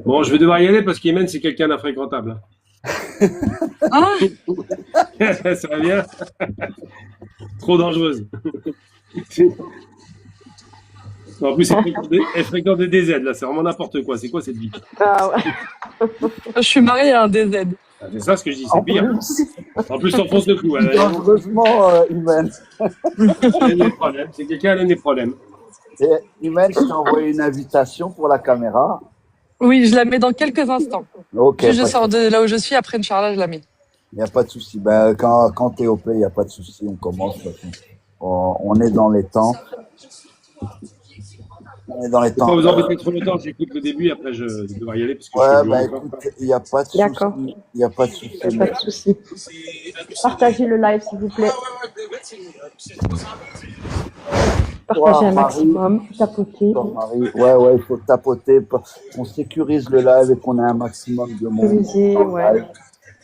Bon, je vais devoir y aller parce qu'Imen, c'est quelqu'un d'infréquentable. Ah, Ça va bien? Trop dangereuse. En plus, elle fréquente des DZ, là, c'est vraiment n'importe quoi. C'est quoi cette vie? Ah ouais. je suis mariée à un DZ. Ah, c'est ça ce que je dis, c'est En pire. plus, En plus, t'enfonces le clou. dangereusement, Imen. Elle a des problèmes. C'est quelqu'un qui a des problèmes. Et Imen, je t'ai envoyé une invitation pour la caméra. Oui, je la mets dans quelques instants. Ok, Juste je sors de là où je suis, après, Inch'Allah, je la mets. il n'y a pas de souci. Ben, quand tu es OP, il n'y a pas de souci, on commence. On est dans les temps. On est dans les Faut pas temps. vous embêter trop longtemps, j'écoute le début et après je vais devoir y aller parce que je Ouais, suis bah encore. écoute, il n'y a pas de D'accord. souci. Il n'y a pas de souci. Pas de souci. Partagez le live, s'il vous plaît. Partagez un maximum. Tapotez. Ouais, il faut tapoter. On sécurise le live et qu'on ait un maximum de monde. Sécuriser, ouais.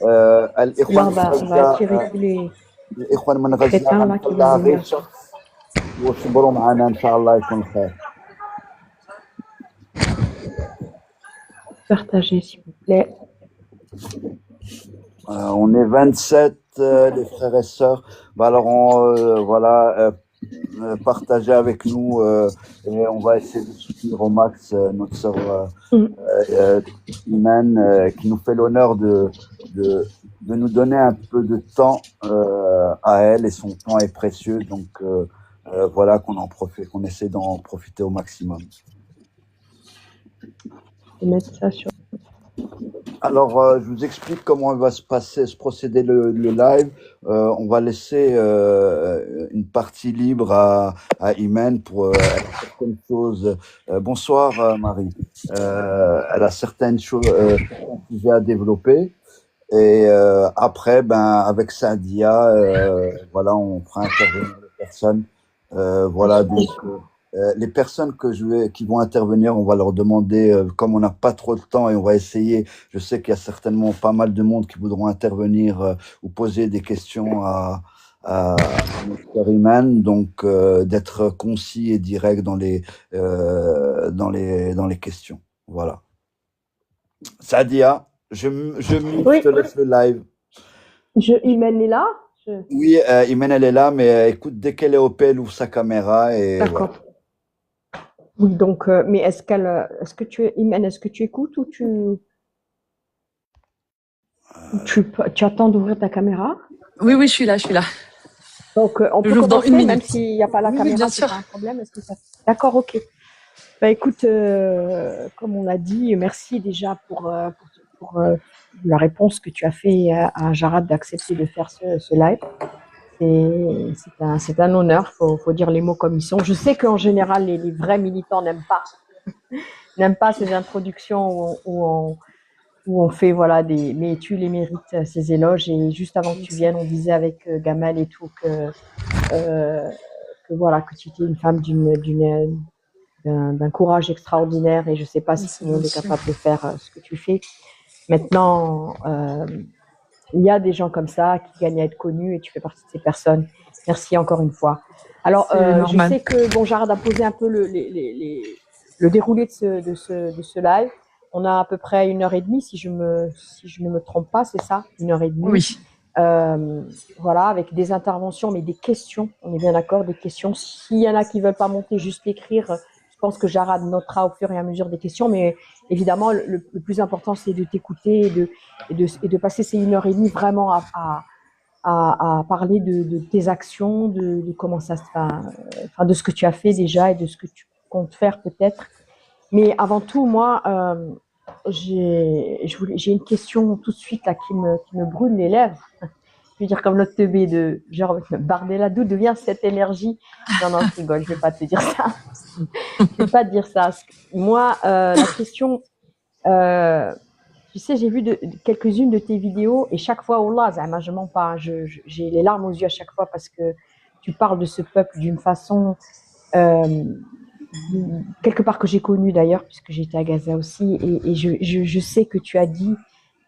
Là, on va attirer tous les crétins là qui vont venir. وصبروا معنا ان شاء الله يكون خير. Partagez, s'il vous plaît. On est 27, les frères et sœurs. Bah alors, voilà, partagez avec nous et on va essayer de soutenir au max notre sœur Iman qui nous fait l'honneur de nous donner un peu de temps à elle, et son temps est précieux, donc voilà, qu'on en profite, qu'on essaie d'en profiter au maximum. Je vais mettre ça sur. Alors, je vous explique comment va se procéder le live. On va laisser une partie libre à Imen pour certaines choses. Bonsoir Marie. Elle a certaines choses à développer. Et après, ben avec Sadia, voilà, on fera intervenir les personnes. Voilà, donc les personnes qui vont intervenir, on va leur demander, comme on n'a pas trop de temps et on va essayer, je sais qu'il y a certainement pas mal de monde qui voudront intervenir ou poser des questions à notre Iman, donc d'être concis et direct dans les questions. Voilà. Sadia, je te laisse le live. Imen est là? Oui, Imen, elle est là, mais écoute, dès qu'elle est OP, elle ouvre sa caméra et. D'accord. Voilà. Oui, donc, mais est-ce que tu écoutes ou tu attends d'ouvrir ta caméra? Oui, je suis là. Donc, on peut commencer, même s'il n'y a pas la caméra, bien c'est sûr. pas un problème. D'accord, ok. Bah écoute, comme on l'a dit, merci déjà pour la réponse que tu as fait à Jarad d'accepter de faire ce live. C'est un honneur, faut dire les mots comme ils sont. Je sais qu'en général, les vrais militants n'aiment pas ces introductions où on fait voilà mais tu les mérites ces éloges. Et juste avant que tu viennes, on disait avec Gamal et tout que voilà, que tu étais une femme d'un courage extraordinaire, et je sais pas si tout le monde est capable de faire ce que tu fais. Maintenant, il y a des gens comme ça qui gagnent à être connus et tu fais partie de ces personnes. Merci encore une fois. Alors, je sais que Jarad a posé un peu le déroulé de ce live. On a à peu près 1h30, si je ne me trompe pas, c'est ça, 1h30. Oui. Voilà, avec des interventions, mais des questions. On est bien d'accord, des questions. S'il y en a qui veulent pas monter, juste écrire. Je pense que Jarad notera au fur et à mesure des questions, mais évidemment, le plus important, c'est de t'écouter et de passer ces 1h30 vraiment à parler de tes actions, de comment ça se fait, de ce que tu as fait déjà et de ce que tu comptes faire peut-être. Mais avant tout, moi, j'ai une question tout de suite là qui me brûle les lèvres. Je veux dire comme l'autre teubé de genre Bardella, d'où devient cette énergie? Non, je rigole, je vais pas te dire ça. Je vais pas te dire ça. Moi, la question, tu sais, j'ai vu quelques-unes de tes vidéos et chaque fois, Allah, je mens pas, j'ai les larmes aux yeux à chaque fois parce que tu parles de ce peuple d'une façon quelque part que j'ai connu d'ailleurs, puisque j'étais à Gaza aussi, et je sais que tu as dit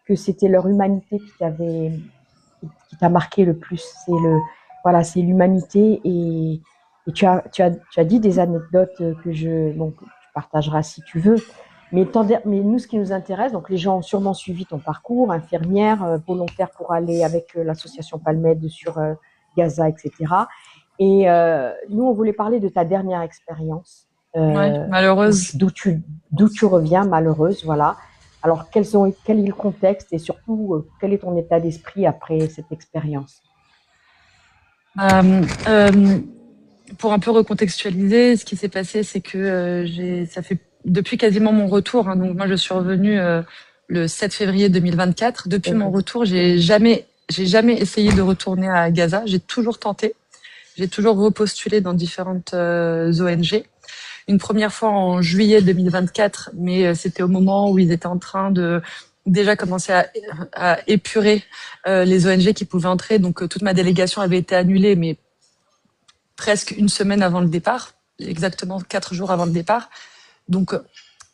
que c'était leur humanité qui t'a marqué le plus. C'est l'humanité, et tu as dit des anecdotes que tu partageras si tu veux. Mais nous, ce qui nous intéresse, donc les gens ont sûrement suivi ton parcours, infirmière, volontaire pour aller avec l'association Palmed sur Gaza, etc. Et nous, on voulait parler de ta dernière expérience. Ouais, malheureuse. D'où tu reviens, malheureuse, voilà. Alors, quel est le contexte et surtout, quel est ton état d'esprit après cette expérience? Pour un peu recontextualiser, ce qui s'est passé, c'est que ça fait depuis quasiment mon retour, hein, donc moi je suis revenue le 7 février 2024. Depuis mon retour, j'ai jamais essayé de retourner à Gaza. J'ai toujours tenté. J'ai toujours repostulé dans différentes ONG. Une première fois en juillet 2024, mais c'était au moment où ils étaient en train de déjà commencer à épurer les ONG qui pouvaient entrer. Donc toute ma délégation avait été annulée, mais presque une semaine avant le départ, exactement 4 jours avant le départ. Donc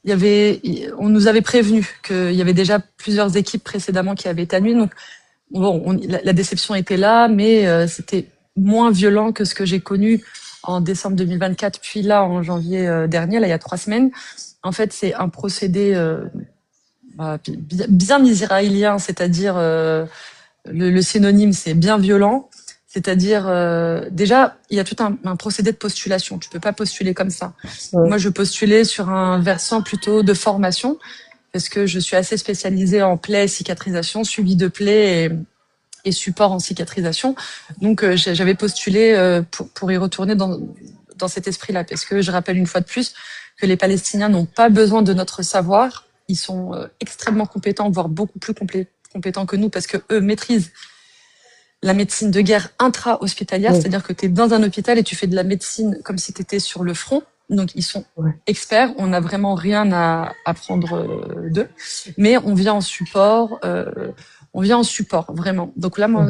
on nous avait prévenu qu'il y avait déjà plusieurs équipes précédemment qui avaient été annulées. Donc bon, la déception était là, mais c'était moins violent que ce que j'ai connu en décembre 2024, puis là en janvier dernier, là il y a 3 semaines. En fait, c'est un procédé bien israélien, c'est-à-dire le synonyme, c'est bien violent. C'est-à-dire, déjà, il y a tout un procédé de postulation. Tu peux pas postuler comme ça. Ouais. Moi, je postulais sur un versant plutôt de formation, parce que je suis assez spécialisée en plaies, cicatrisation, suivi de plaies et support en cicatrisation. Donc, j'avais postulé pour y retourner dans cet esprit-là, parce que je rappelle une fois de plus que les Palestiniens n'ont pas besoin de notre savoir. Ils sont extrêmement compétents, voire beaucoup plus compétents que nous, parce que eux maîtrisent la médecine de guerre intra-hospitalière, c'est-à-dire que tu es dans un hôpital et tu fais de la médecine comme si tu étais sur le front. Donc, ils sont experts. On n'a vraiment rien à apprendre d'eux. Mais on vient en support. Vraiment. Donc là, moi,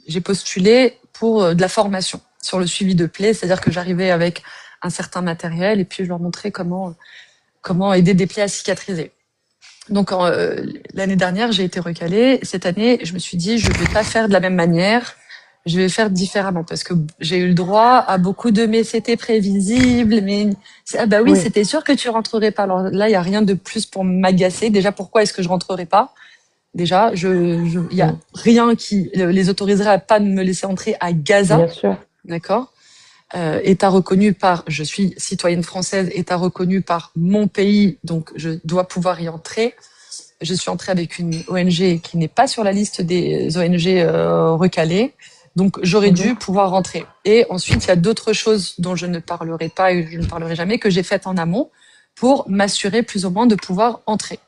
j'ai postulé pour de la formation sur le suivi de plaies. C'est-à-dire que j'arrivais avec un certain matériel et puis je leur montrais comment aider des plaies à cicatriser. Donc l'année dernière, j'ai été recalée. Cette année, je me suis dit, je vais pas faire de la même manière, je vais faire différemment parce que j'ai eu le droit à beaucoup de mais c'était prévisible, mais oui, c'était sûr que tu rentrerais pas. Alors là, il y a rien de plus pour m'agacer. Déjà, pourquoi est-ce que je rentrerai pas? Déjà, il y a rien qui les autoriserait à pas me laisser entrer à Gaza. Bien sûr. D'accord. État reconnu par, je suis citoyenne française, État reconnu par mon pays, donc je dois pouvoir y entrer. Je suis entrée avec une ONG qui n'est pas sur la liste des ONG recalées, donc j'aurais dû pouvoir rentrer. Et ensuite, il y a d'autres choses dont je ne parlerai pas et je ne parlerai jamais, que j'ai faites en amont pour m'assurer plus ou moins de pouvoir entrer.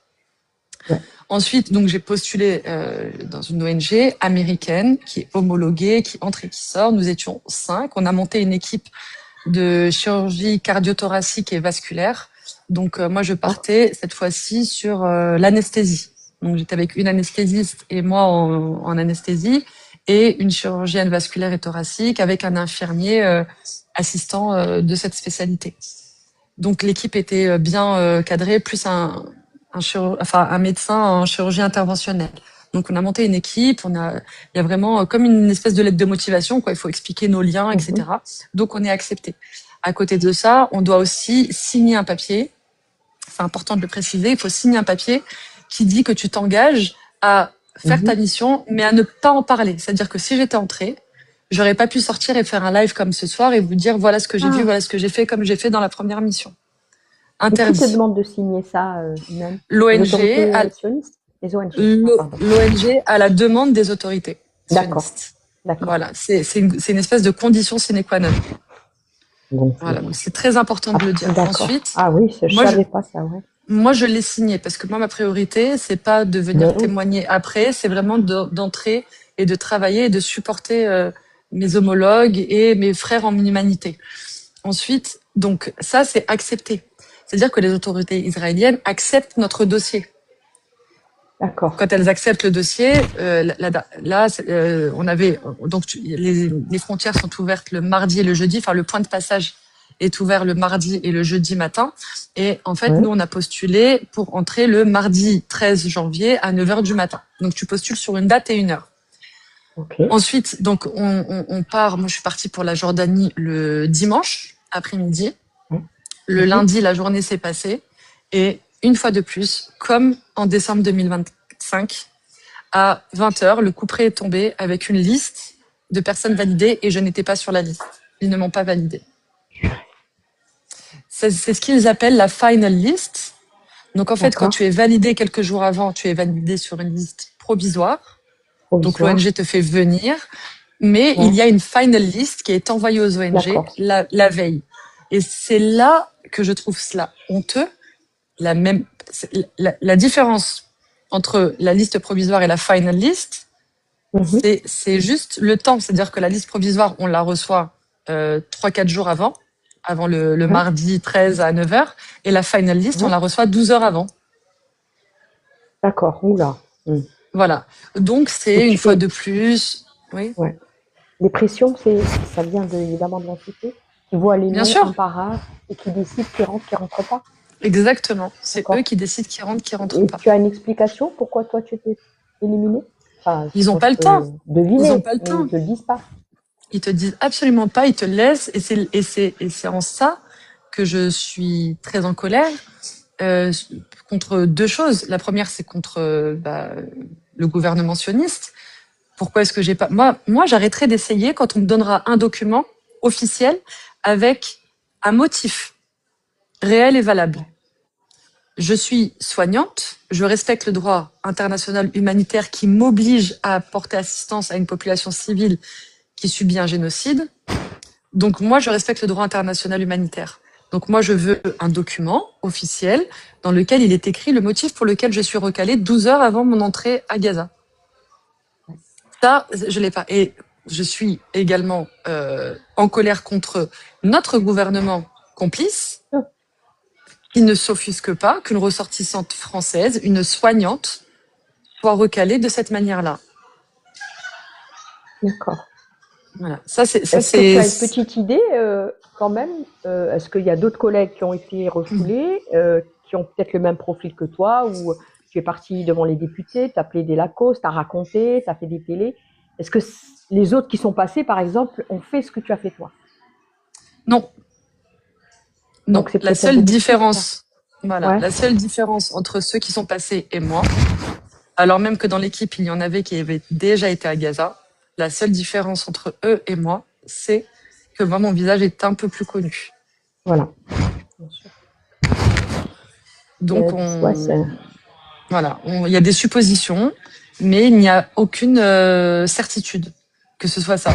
Ouais. Ensuite, donc j'ai postulé dans une ONG américaine qui est homologuée, qui entre et qui sort. Nous étions 5. On a monté une équipe de chirurgie cardio-thoracique et vasculaire. Donc moi, je partais cette fois-ci sur l'anesthésie. Donc j'étais avec une anesthésiste et moi en anesthésie et une chirurgienne vasculaire et thoracique avec un infirmier assistant de cette spécialité. Donc l'équipe était bien cadrée, plus un médecin en chirurgie interventionnelle. Donc on a monté une équipe, il y a vraiment comme une espèce de lettre de motivation, quoi. Il faut expliquer nos liens, etc. Donc on est accepté. À côté de ça, on doit aussi signer un papier. C'est important de le préciser. Il faut signer un papier qui dit que tu t'engages à faire ta mission, mais à ne pas en parler. C'est-à-dire que si j'étais entrée, j'aurais pas pu sortir et faire un live comme ce soir et vous dire voilà ce que j'ai vu, voilà ce que j'ai fait, comme j'ai fait dans la première mission. Interdit. Qui te demande de signer ça, même l'ONG, les ONG. L'ONG à la demande des autorités. D'accord. Voilà, c'est une espèce de condition sine qua non. Voilà, donc c'est très important de le dire. Ensuite, oui, je savais pas ça, ouais. Moi, je l'ai signé parce que moi, ma priorité, c'est pas de venir témoigner après, c'est vraiment d'entrer et de travailler et de supporter mes homologues et mes frères en humanité. Ensuite, donc ça, c'est accepté. C'est-à-dire que les autorités israéliennes acceptent notre dossier. D'accord. Quand elles acceptent le dossier, on avait donc les frontières sont ouvertes le mardi et le jeudi. Enfin, le point de passage est ouvert le mardi et le jeudi matin. Et en fait, nous, on a postulé pour entrer le mardi 13 janvier à 9h du matin. Donc, tu postules sur une date et une heure. Ensuite, donc on part. Moi, je suis partie pour la Jordanie le dimanche après-midi. Le lundi, la journée s'est passée. Et une fois de plus, comme en décembre 2025, à 20h, le couperet est tombé avec une liste de personnes validées et je n'étais pas sur la liste. Ils ne m'ont pas validée. C'est ce qu'ils appellent la final list. Donc en fait, quand tu es validé quelques jours avant, tu es validé sur une liste provisoire. Donc l'ONG te fait venir, mais il y a une final list qui est envoyée aux ONG la veille. Et c'est là que je trouve cela honteux. La différence entre la liste provisoire et la final list, c'est juste le temps. C'est-à-dire que la liste provisoire, on la reçoit 3-4 jours avant le mardi 13 à 9h, et la final list, on la reçoit 12 heures avant. D'accord, oula. Voilà. Donc, c'est une fois de plus. Oui. Ouais. Les pressions, ça vient évidemment de l'entité qui voit les noms un par un et qui décide qui rentre pas. Exactement. C'est eux qui décident qui rentre pas. Tu as une explication pourquoi toi tu étais éliminé? Ils n'ont pas le temps. Deviner, ils n'ont pas le temps. Ils te le disent pas. Ils te disent absolument pas, ils te laissent, et c'est en ça que je suis très en colère contre deux choses. La première, c'est contre le gouvernement sioniste. Pourquoi est-ce que j'ai pas moi j'arrêterai d'essayer quand on me donnera un document officiel avec un motif réel et valable. Je suis soignante, je respecte le droit international humanitaire qui m'oblige à apporter assistance à une population civile qui subit un génocide. Donc moi, je respecte le droit international humanitaire. Donc moi, je veux un document officiel dans lequel il est écrit le motif pour lequel je suis recalée 12 heures avant mon entrée à Gaza. Ça, je l'ai pas. Et je suis également en colère contre notre gouvernement complice, qui ne s'offusque pas qu'une ressortissante française, une soignante, soit recalée de cette manière-là. D'accord. Voilà. Est-ce que tu as une petite idée quand même est-ce qu'il y a d'autres collègues qui ont été refoulés, qui ont peut-être le même profil que toi, ou tu es parti devant les députés, tu as plaidé la cause, tu as raconté, tu as fait des télés. Est-ce que les autres qui sont passés, par exemple, ont fait ce que tu as fait toi? Non. Non. La seule différence, la seule différence entre ceux qui sont passés et moi, alors même que dans l'équipe, il y en avait qui avaient déjà été à Gaza, la seule différence entre eux et moi, c'est que moi, mon visage est un peu plus connu. Voilà. Bien sûr. Donc, il y a des suppositions, mais il n'y a aucune certitude que ce soit ça.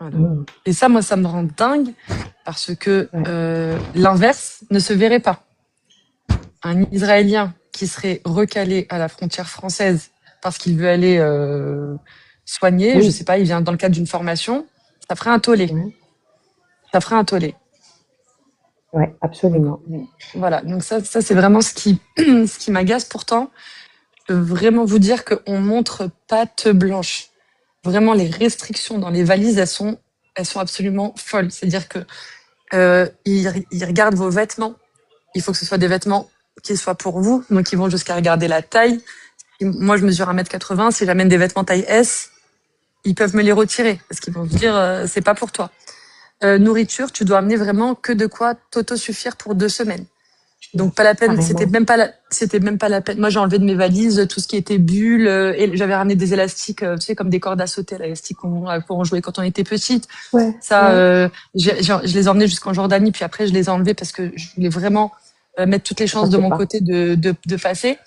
Voilà. Et ça, moi, ça me rend dingue parce que l'inverse ne se verrait pas. Un Israélien qui serait recalé à la frontière française parce qu'il veut aller soigner, je sais pas, il vient dans le cadre d'une formation, ça ferait un tollé. Ça ferait un tollé. Oui, absolument. Voilà, donc ça c'est vraiment ce qui m'agace. Pourtant, je peux vraiment vous dire qu'on montre patte blanche. Vraiment, les restrictions dans les valises, elles sont absolument folles. C'est-à-dire que ils regardent vos vêtements. Il faut que ce soit des vêtements qui soient pour vous, donc ils vont jusqu'à regarder la taille. Moi, je mesure 1m80. Si j'amène des vêtements taille S, ils peuvent me les retirer parce qu'ils vont se dire c'est pas pour toi. Nourriture, tu dois amener vraiment que de quoi t'auto-suffire pour 2 semaines. Donc pas la peine, c'était même pas la peine. Moi, j'ai enlevé de mes valises tout ce qui était bulles et j'avais ramené des élastiques, tu sais, comme des cordes à sauter, l'élastique pour en jouer quand on était petite. Je les ai emmenés jusqu'en Jordanie, puis après je les ai enlevés parce que je voulais vraiment mettre toutes les chances de mon côté de passer.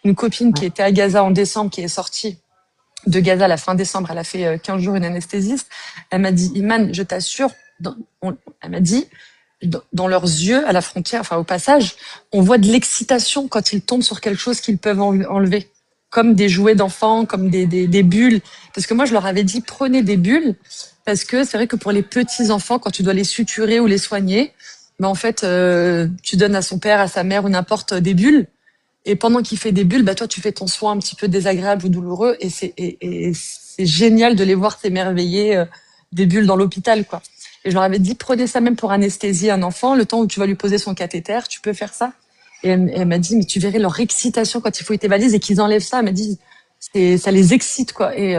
Une copine qui était à Gaza en décembre, qui est sortie de Gaza à la fin décembre, elle a fait 15 jours une anesthésiste. Elle m'a dit, Iman, je t'assure, elle m'a dit, dans leurs yeux, à la frontière, enfin au passage, on voit de l'excitation quand ils tombent sur quelque chose qu'ils peuvent enlever, comme des jouets d'enfants, comme des bulles. Parce que moi, je leur avais dit, prenez des bulles, parce que c'est vrai que pour les petits enfants, quand tu dois les suturer ou les soigner, en fait, tu donnes à son père, à sa mère ou n'importe des bulles. Et pendant qu'il fait des bulles, toi, tu fais ton soin un petit peu désagréable ou douloureux, et c'est génial de les voir s'émerveiller des bulles dans l'hôpital, quoi. Et je leur avais dit, prenez ça même pour anesthésier un enfant, le temps où tu vas lui poser son cathéter, tu peux faire ça. Et elle m'a dit, mais tu verrais leur excitation quand ils fouillent tes valises et qu'ils enlèvent ça. Elle m'a dit, ça les excite, quoi. Et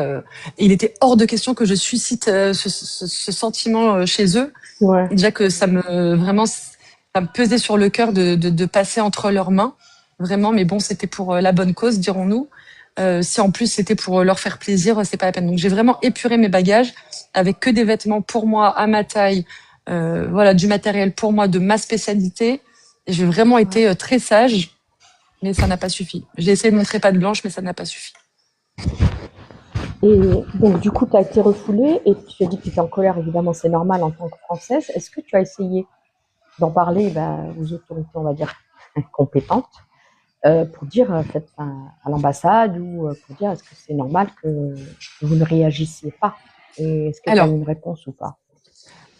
il était hors de question que je suscite ce sentiment chez eux. Ouais. Déjà que ça me pesait sur le cœur de passer entre leurs mains, vraiment. Mais bon, c'était pour la bonne cause, dirons-nous. Si en plus c'était pour leur faire plaisir, c'est pas la peine. Donc j'ai vraiment épuré mes bagages avec que des vêtements pour moi à ma taille, voilà, du matériel pour moi de ma spécialité. Et j'ai vraiment été très sage, mais ça n'a pas suffi. J'ai essayé de montrer patte blanche, mais ça n'a pas suffi. Et donc, du coup, tu as été refoulée et tu as dit que tu étais en colère, évidemment, c'est normal en tant que Française. Est-ce que tu as essayé d'en parler aux autorités, on va dire, compétentes, pour dire à l'ambassade ou pour dire est-ce que c'est normal que vous ne réagissiez pas? Et est-ce que tu as eu une réponse ou pas?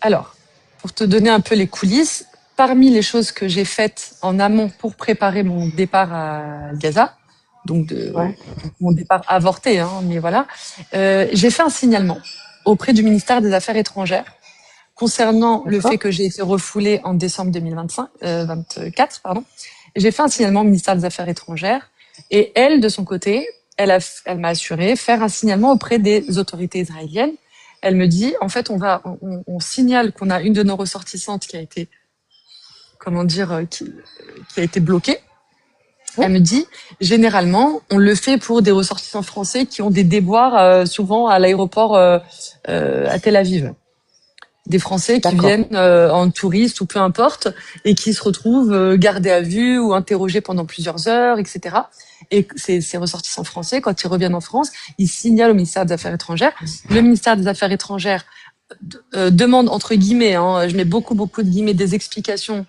Alors, pour te donner un peu les coulisses, parmi les choses que j'ai faites en amont pour préparer mon départ à Gaza, donc mon départ avorté, hein, mais voilà, j'ai fait un signalement auprès du ministère des Affaires étrangères concernant le fait que j'ai été refoulée en décembre 2024, pardon. J'ai fait un signalement au ministère des Affaires étrangères et elle, de son côté, elle m'a assuré faire un signalement auprès des autorités israéliennes. Elle me dit, en fait, on signale qu'on a une de nos ressortissantes qui a été, qui a été bloquée. Elle me dit, généralement, on le fait pour des ressortissants français qui ont des déboires souvent à l'aéroport à Tel Aviv. Des Français qui viennent en touriste ou peu importe et qui se retrouvent gardés à vue ou interrogés pendant plusieurs heures, etc. Et ces ressortissants français, quand ils reviennent en France, ils signalent au ministère des Affaires étrangères. Le ministère des Affaires étrangères demande, entre guillemets, hein, je mets beaucoup de guillemets, des explications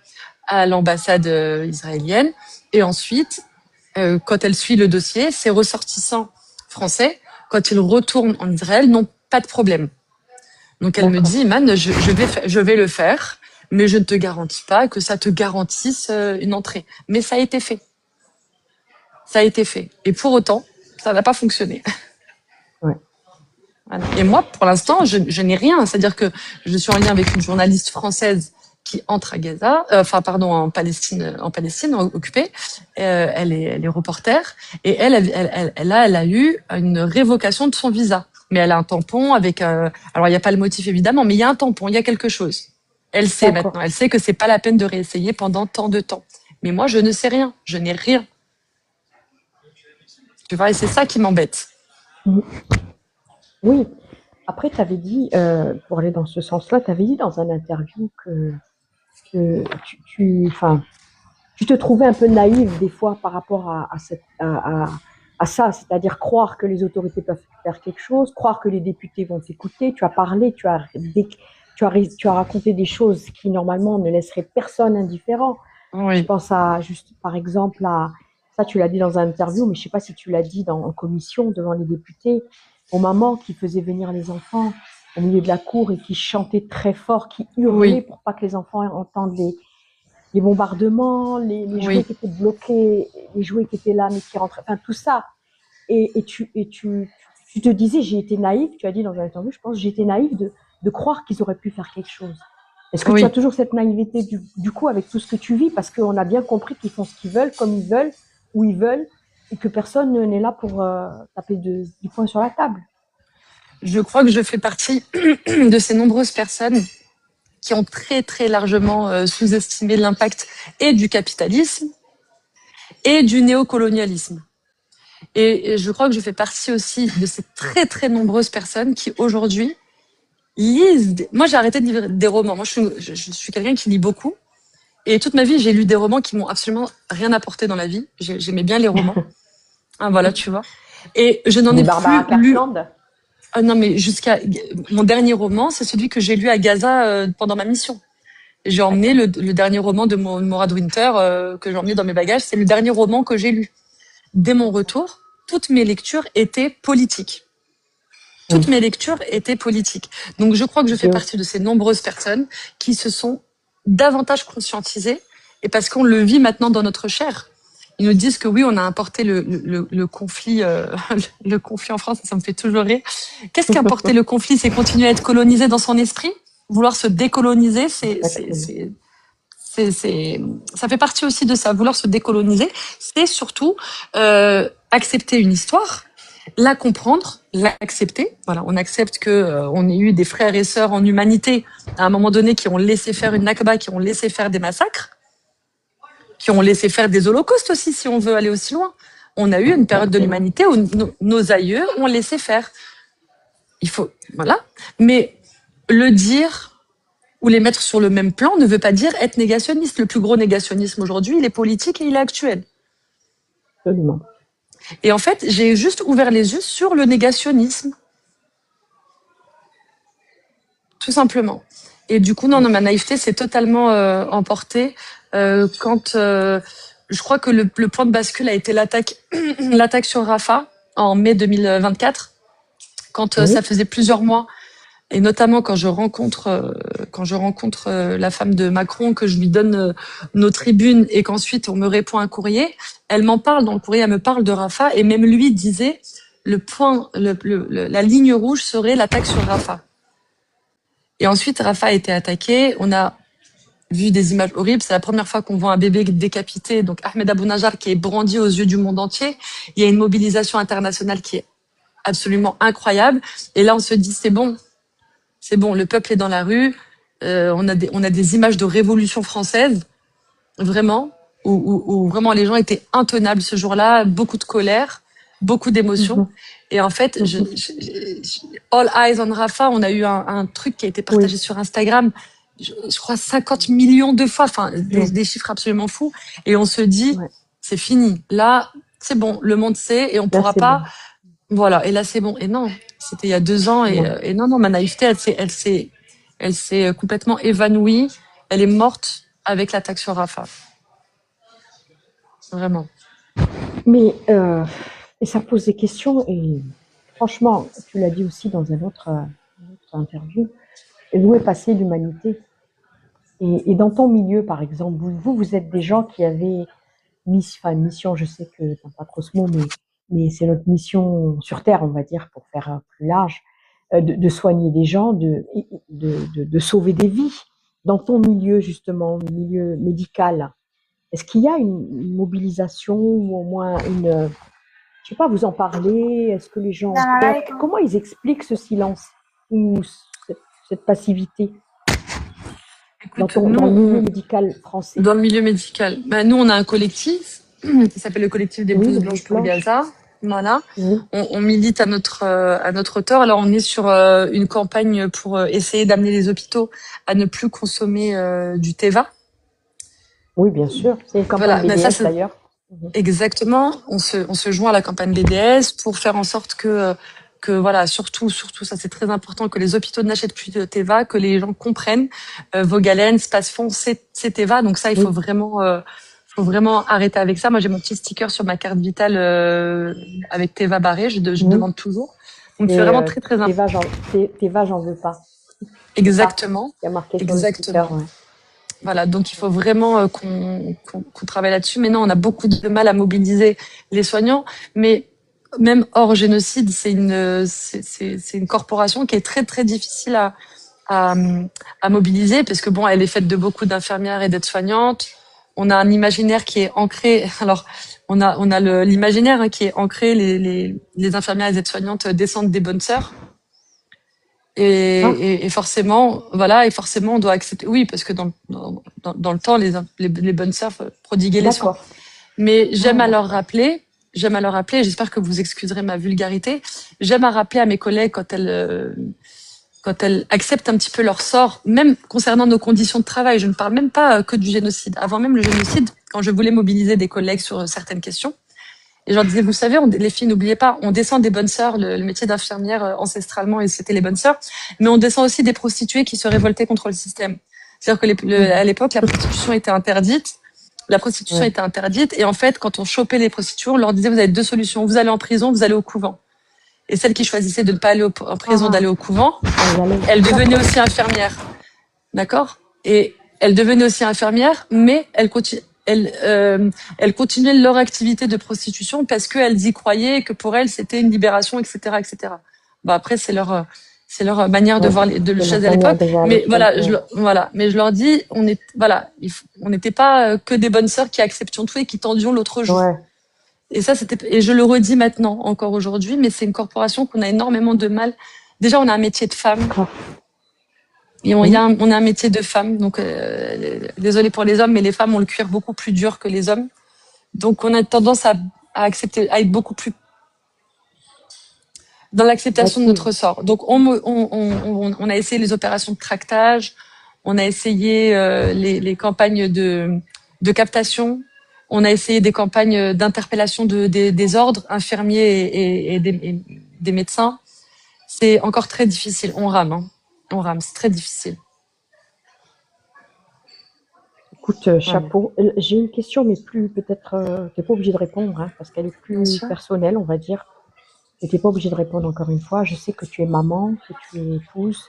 à l'ambassade israélienne. Et ensuite, quand elle suit le dossier, ces ressortissants français, quand ils retournent en Israël, n'ont pas de problème. Donc elle me dit, Iman, je vais le faire, mais je ne te garantis pas que ça te garantisse une entrée. Mais ça a été fait. Ça a été fait. Et pour autant, ça n'a pas fonctionné. Ouais. Voilà. Et moi, pour l'instant, je n'ai rien. C'est-à-dire que je suis en lien avec une journaliste française qui entre à Gaza, en Palestine occupée. Elle est reporter et elle a eu une révocation de son visa. Mais elle a un tampon avec alors il n'y a pas le motif évidemment, mais il y a un tampon, il y a quelque chose. Elle sait maintenant, elle sait que c'est pas la peine de réessayer pendant tant de temps. Mais moi, je ne sais rien, je n'ai rien. Tu vois, et c'est ça qui m'embête. Oui. Après, tu avais dit, pour aller dans ce sens-là, tu avais dit dans un interview que tu te trouvais un peu naïve des fois par rapport à ça, c'est-à-dire croire que les autorités peuvent faire quelque chose, croire que les députés vont s'écouter. Tu as parlé, tu as raconté des choses qui normalement ne laisseraient personne indifférent. Oui. Je pense par exemple ça, tu l'as dit dans un interview, mais je ne sais pas si tu l'as dit en commission devant les députés, aux mamans qui faisaient venir les enfants au milieu de la cour et qui chantaient très fort, qui hurlaient pour pas que les enfants entendent les bombardements, les jouets qui étaient bloqués, les jouets qui étaient là mais qui rentraient, enfin tout ça. Et tu te disais, j'ai été naïve, tu as dit dans un interview, je pense, j'ai été naïve de croire qu'ils auraient pu faire quelque chose. Est-ce que tu as toujours cette naïveté du coup avec tout ce que tu vis, parce qu'on a bien compris qu'ils font ce qu'ils veulent, comme ils veulent, où ils veulent, et que personne n'est là pour taper du poing sur la table? Je crois que je fais partie de ces nombreuses personnes qui ont très très largement sous-estimé l'impact et du capitalisme et du néocolonialisme. Et je crois que je fais partie aussi de ces très très nombreuses personnes qui aujourd'hui lisent. Moi, j'ai arrêté de lire des romans. Moi, je suis quelqu'un qui lit beaucoup. Et toute ma vie, j'ai lu des romans qui m'ont absolument rien apporté dans la vie. J'aimais bien les romans. Ah, voilà, tu vois. Et je n'en ai plus lu. Non, mais jusqu'à mon dernier roman, c'est celui que j'ai lu à Gaza pendant ma mission. J'ai emmené le dernier roman de Morad Winter que j'ai emmené dans mes bagages. C'est le dernier roman que j'ai lu. Dès mon retour, toutes mes lectures étaient politiques. Toutes mes lectures étaient politiques. Donc, je crois que je fais partie de ces nombreuses personnes qui se sont davantage conscientisées, et parce qu'on le vit maintenant dans notre chair. Ils nous disent que oui, on a importé le conflit, le conflit en France, ça me fait toujours rire. Qu'est-ce qu'importer le conflit? C'est continuer à être colonisé dans son esprit, vouloir se décoloniser, ça fait partie aussi de ça. Vouloir se décoloniser, c'est surtout accepter une histoire la comprendre, l'accepter. Voilà, on accepte que on ait eu des frères et sœurs en humanité à un moment donné qui ont laissé faire une Nakba, qui ont laissé faire des massacres, qui ont laissé faire des holocaustes aussi, si on veut aller aussi loin. On a eu une période de l'humanité où nos aïeux ont laissé faire. Il faut, voilà. Mais le dire ou les mettre sur le même plan ne veut pas dire être négationniste. Le plus gros négationnisme aujourd'hui, il est politique et il est actuel. Absolument. Et en fait, j'ai juste ouvert les yeux sur le négationnisme. Tout simplement. Et du coup, non, ma naïveté s'est totalement emportée quand je crois que le point de bascule a été l'attaque sur Rafah en mai 2024, quand ça faisait plusieurs mois, et notamment quand je rencontre la femme de Macron, que je lui donne nos tribunes et qu'ensuite on me répond un courrier, elle m'en parle dans le courrier, elle me parle de Rafah, et même lui disait la ligne rouge serait l'attaque sur Rafah. Et ensuite, Rafah a été attaqué. On a vu des images horribles. C'est la première fois qu'on voit un bébé décapité. Donc, Ahmed Abou Najjar qui est brandi aux yeux du monde entier. Il y a une mobilisation internationale qui est absolument incroyable. Et là, on se dit, c'est bon. Le peuple est dans la rue. On a des images de révolution française. Vraiment. Où vraiment les gens étaient intenables ce jour-là. Beaucoup de colère. Beaucoup d'émotions. Et en fait, All Eyes on Rafah, on a eu un truc qui a été partagé sur Instagram, je crois 50 millions de fois, enfin des chiffres absolument fous. Et on se dit, c'est fini. Là, c'est bon, le monde sait et on pourra pas. Bon. Voilà. Et là, c'est bon. Et non, c'était il y a 2 ans et non, ma naïveté, elle s'est complètement évanouie. Elle est morte avec l'attaque sur Rafah. Vraiment. Mais et ça pose des questions, et franchement, tu l'as dit aussi dans une autre interview, où est passée l'humanité? Et dans ton milieu, par exemple, vous êtes des gens qui avaient mission, je sais que t'as pas trop ce mot, mais c'est notre mission sur Terre, on va dire, pour faire plus large, de soigner des gens, de sauver des vies. Dans ton milieu, justement, le milieu médical, est-ce qu'il y a une mobilisation ou au moins une... Je sais pas, vous en parlez? Est-ce que les gens... Comment ils expliquent ce silence ou cette passivité? Écoute, dans le milieu médical français? Dans le milieu médical, nous, on a un collectif qui s'appelle le collectif des blouses blanches pour Gaza. Voilà. On milite à notre hauteur. Alors, on est sur une campagne pour essayer d'amener les hôpitaux à ne plus consommer du Teva. Oui, bien sûr. C'est une campagne BDS, d'ailleurs. Exactement. On se joint à la campagne BDS pour faire en sorte que voilà, surtout ça, c'est très important, que les hôpitaux n'achètent plus de Teva, que les gens comprennent Vogalène, Spasfon, c'est Teva. Donc ça, il faut vraiment arrêter avec ça. Moi, j'ai mon petit sticker sur ma carte vitale avec Teva barré. Je demande toujours. Donc c'est vraiment très très important. Teva, j'en veux pas. Exactement. Il y a marqué sur exactement. le sticker, ouais. Voilà, donc il faut vraiment qu'on travaille là-dessus. Mais non, on a beaucoup de mal à mobiliser les soignants. Mais même hors génocide, c'est une corporation qui est très très difficile à mobiliser, parce que bon, elle est faite de beaucoup d'infirmières et d'aides-soignantes. On a un imaginaire qui est ancré. Alors, on a l'imaginaire qui est ancré. Les infirmières et les aides-soignantes descendent des bonnes sœurs. Et forcément, voilà, on doit accepter. Oui, parce que dans le temps, les bonnes sœurs prodiguaient les soins. Mais j'aime à leur rappeler, j'espère que vous excuserez ma vulgarité, j'aime à rappeler à mes collègues quand elles acceptent un petit peu leur sort, même concernant nos conditions de travail. Je ne parle même pas que du génocide. Avant même le génocide, quand je voulais mobiliser des collègues sur certaines questions, et je leur disais, vous savez, les filles, n'oubliez pas, on descend des bonnes sœurs, le métier d'infirmière ancestralement, et c'était les bonnes sœurs, mais on descend aussi des prostituées qui se révoltaient contre le système. C'est-à-dire que à l'époque, la prostitution était interdite. Et en fait, quand on chopait les prostituées, on leur disait, vous avez 2 solutions. Vous allez en prison, vous allez au couvent. Et celles qui choisissaient de ne pas aller en prison, d'aller au couvent, elles devenaient aussi infirmières. D'accord? Et elles devenaient aussi infirmières, mais elles continuaient leur activité de prostitution parce qu'elles y croyaient et que pour elles, c'était une libération, etc., etc. Bah, après, c'est leur manière de voir de le choses à l'époque. Mais voilà, mais je leur dis, on n'était pas que des bonnes sœurs qui acceptions tout et qui tendions l'autre joue. Et ça, et je le redis maintenant, encore aujourd'hui, mais c'est une corporation qu'on a énormément de mal. Déjà, on a un métier de femme. Et on a un métier de femme. Donc, désolé pour les hommes, mais les femmes ont le cuir beaucoup plus dur que les hommes. Donc, on a tendance à accepter, à être beaucoup plus dans l'acceptation de notre sort. Donc, on a essayé les opérations de tractage, on a essayé les campagnes de captation, on a essayé des campagnes d'interpellation des ordres infirmiers et des médecins. C'est encore très difficile. On rame, hein. On rame, c'est très difficile. Écoute, chapeau. J'ai une question, mais plus peut-être, tu n'es pas obligé de répondre, hein, parce qu'elle est plus personnelle, on va dire. Et tu n'es pas obligé de répondre encore une fois. Je sais que tu es maman, que tu es épouse.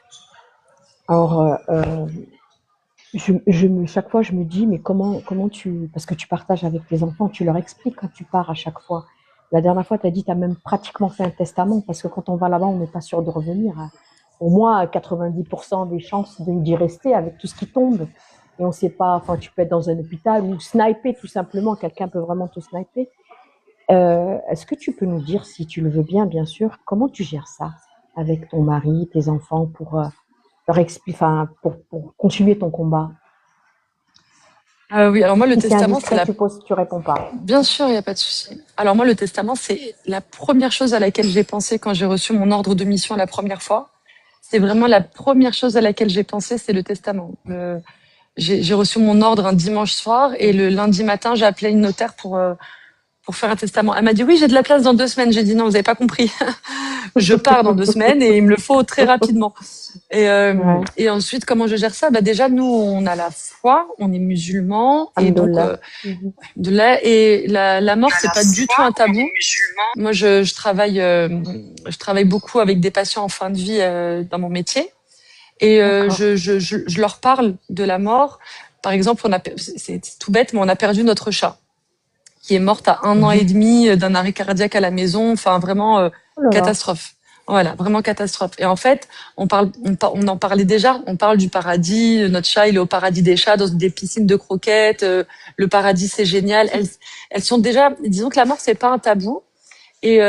Alors, chaque fois, je me dis, mais comment parce que tu partages avec tes enfants, tu leur expliques quand tu pars à chaque fois. La dernière fois, tu as dit, tu as même pratiquement fait un testament, parce que quand on va là-bas, on n'est pas sûr de revenir. Hein. Au moins, 90% des chances d'y rester avec tout ce qui tombe. Et on ne sait pas, enfin, tu peux être dans un hôpital ou sniper tout simplement, quelqu'un peut vraiment te sniper. Est-ce que tu peux nous dire, si tu le veux bien, bien sûr, comment tu gères ça avec ton mari, tes enfants, pour leur expliquer, pour continuer ton combat? Oui, alors moi, le testament, c'est la... Tu réponds pas. Bien sûr, il n'y a pas de souci. Alors moi, le testament, c'est la première chose à laquelle j'ai pensé quand j'ai reçu mon ordre de mission la première fois. C'est vraiment la première chose à laquelle j'ai pensé, c'est le testament. J'ai reçu mon ordre un dimanche soir et le lundi matin, j'ai appelé une notaire pour faire un testament. Elle m'a dit, oui, j'ai de la place dans 2 semaines. J'ai dit, non, vous n'avez pas compris. Je pars dans 2 semaines et il me le faut très rapidement. Et ensuite, comment je gère ça? Déjà, nous, on a la foi, on est musulmans. Et donc, et la mort, c'est pas du tout un tabou. Moi, je travaille beaucoup avec des patients en fin de vie dans mon métier. Et je leur parle de la mort. Par exemple, c'est tout bête, mais on a perdu notre chat, qui est morte à 1 an et demi d'un arrêt cardiaque à la maison. Enfin, vraiment catastrophe. Voilà, vraiment catastrophe. Et en fait, on en parlait déjà. On parle du paradis. Notre chat, il est au paradis des chats, dans des piscines de croquettes. Le paradis, c'est génial. Elles sont déjà. Disons que la mort, c'est pas un tabou. Et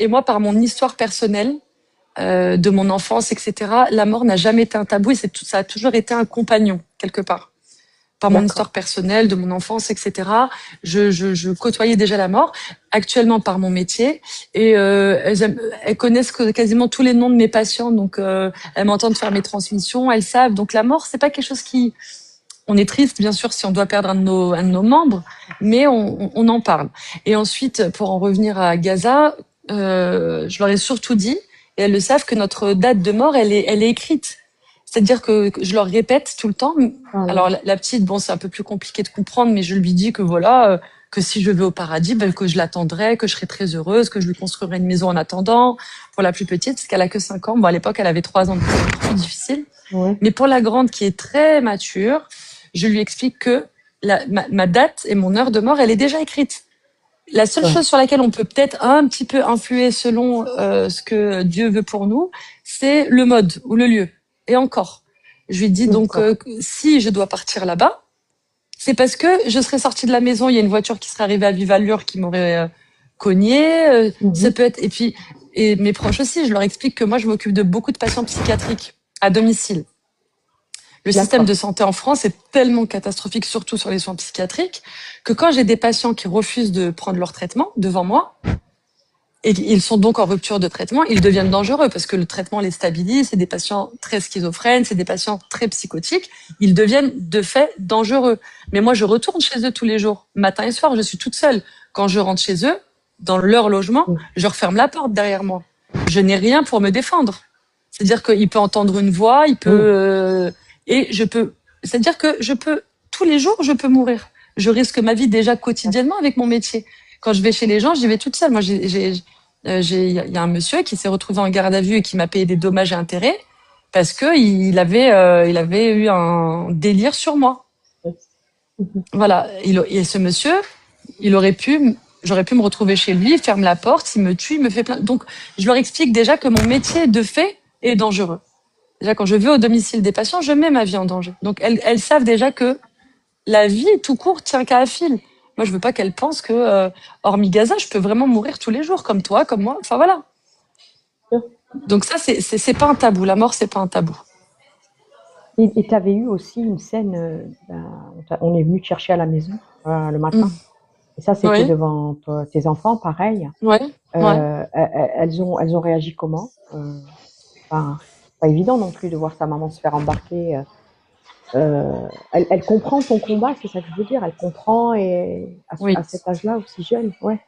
moi, par mon histoire personnelle, de mon enfance, etc., la mort n'a jamais été un tabou et ça a toujours été un compagnon quelque part. Par mon histoire personnelle, de mon enfance, etc., je côtoyais déjà la mort. Actuellement, par mon métier, et elles connaissent quasiment tous les noms de mes patients, donc elles m'entendent faire mes transmissions, elles savent. Donc la mort, c'est pas quelque chose qui... On est triste, bien sûr, si on doit perdre un de nos membres, mais on en parle. Et ensuite, pour en revenir à Gaza, je leur ai surtout dit, et elles le savent, que notre date de mort, elle est écrite. C'est-à-dire que je leur répète tout le temps. Alors la petite, bon, c'est un peu plus compliqué de comprendre, mais je lui dis que voilà, que si je vais au paradis, que je l'attendrai, que je serai très heureuse, que je lui construirai une maison en attendant. Pour la plus petite, parce qu'elle a que 5 ans. Bon, à l'époque, elle avait 3 ans, donc c'était plus difficile. Ouais. Mais pour la grande, qui est très mature, je lui explique que ma date et mon heure de mort, elle est déjà écrite. La seule chose sur laquelle on peut peut-être un petit peu influer selon ce que Dieu veut pour nous, c'est le mode ou le lieu. Et encore, je lui dis donc si je dois partir là-bas, c'est parce que je serais sortie de la maison, il y a une voiture qui serait arrivée à vive allure qui m'aurait cogné. Ça peut être et mes proches aussi, je leur explique que moi je m'occupe de beaucoup de patients psychiatriques à domicile. Le système de santé en France est tellement catastrophique, surtout sur les soins psychiatriques, que quand j'ai des patients qui refusent de prendre leur traitement devant moi, et ils sont donc en rupture de traitement, ils deviennent dangereux parce que le traitement les stabilise. C'est des patients très schizophrènes, c'est des patients très psychotiques. Ils deviennent de fait dangereux. Mais moi, je retourne chez eux tous les jours, matin et soir. Je suis toute seule. Quand je rentre chez eux, dans leur logement, je referme la porte derrière moi. Je n'ai rien pour me défendre. C'est-à-dire qu'il peut entendre une voix, il peut et je peux. C'est-à-dire que je peux tous les jours, je peux mourir. Je risque ma vie déjà quotidiennement avec mon métier. Quand je vais chez les gens, j'y vais toute seule. Moi, il y a un monsieur qui s'est retrouvé en garde à vue et qui m'a payé des dommages et intérêts parce que il avait eu un délire sur moi. Voilà. Et ce monsieur, j'aurais pu me retrouver chez lui, il ferme la porte, il me tue, il me fait plein. Donc, je leur explique déjà que mon métier de fait est dangereux. Déjà, quand je vais au domicile des patients, je mets ma vie en danger. Donc, elles savent déjà que la vie tout court tient qu'à un fil. Moi, je veux pas qu'elle pense que, hormis Gaza, je peux vraiment mourir tous les jours, comme toi, comme moi. Enfin, voilà. Donc ça, c'est pas un tabou. La mort, c'est pas un tabou. Et tu avais eu aussi une scène, on est venu te chercher à la maison le matin. Mm. Et ça, c'était Oui. devant tes enfants, pareil. Ouais. Ouais. Elles ont réagi comment pas évident non plus de voir sa maman se faire embarquer. Elle comprend ton combat, c'est ça que je veux dire. Elle comprend et Oui. à cet âge-là, aussi jeune, ouais.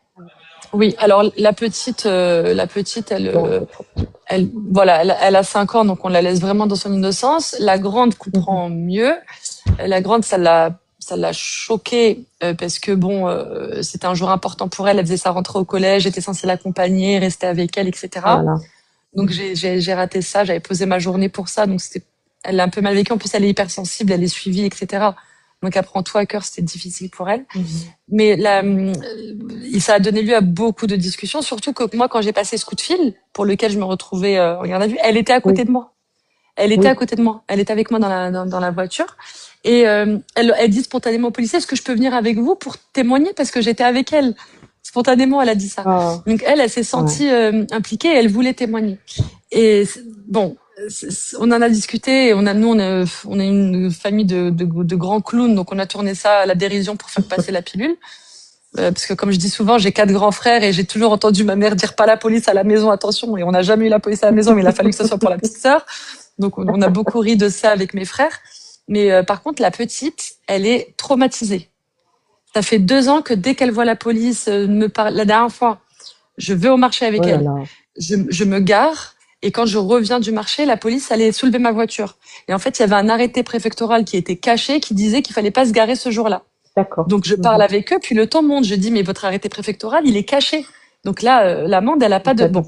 Oui. Alors la petite, elle, Bon, elle est trop petite. elle a 5 ans, donc on la laisse vraiment dans son innocence. La grande comprend mieux. La grande, ça l'a choquée parce que bon, c'était un jour important pour elle. Elle faisait sa rentrée au collège, j'étais censée l'accompagner, rester avec elle, etc. Voilà. Donc j'ai raté ça. J'avais posé ma journée pour ça, donc elle l'a un peu mal vécu. En plus, elle est hypersensible, elle est suivie, etc. Donc elle prend tout à cœur, c'était difficile pour elle. Mais ça a donné lieu à beaucoup de discussions, surtout que moi, quand j'ai passé ce coup de fil, pour lequel je me retrouvais en garde à vue, elle était à côté de moi. Elle était à côté de moi. Elle était avec moi dans la voiture. Et elle dit spontanément au policier, est-ce que je peux venir avec vous pour témoigner parce que j'étais avec elle. Spontanément, elle a dit ça. Donc elle s'est sentie impliquée et elle voulait témoigner. Et bon, on en a discuté. Et on est une famille de grands clowns, donc on a tourné ça à la dérision pour faire passer la pilule. Parce que comme je dis souvent, j'ai 4 grands frères et j'ai toujours entendu ma mère dire pas la police à la maison, attention. Et on n'a jamais eu la police à la maison, mais il a fallu que ce soit pour la petite sœur. Donc on a beaucoup ri de ça avec mes frères. Mais par contre, la petite, elle est traumatisée. Ça fait 2 ans que dès qu'elle voit la police me parle, la dernière fois, je vais au marché avec elle. Je me gare et quand je reviens du marché, la police allait soulever ma voiture. Et en fait, il y avait un arrêté préfectoral qui était caché qui disait qu'il fallait pas se garer ce jour-là. D'accord. Donc je parle avec eux, puis le ton monte. Je dis mais votre arrêté préfectoral, il est caché. Donc là, l'amende, elle a pas de bon.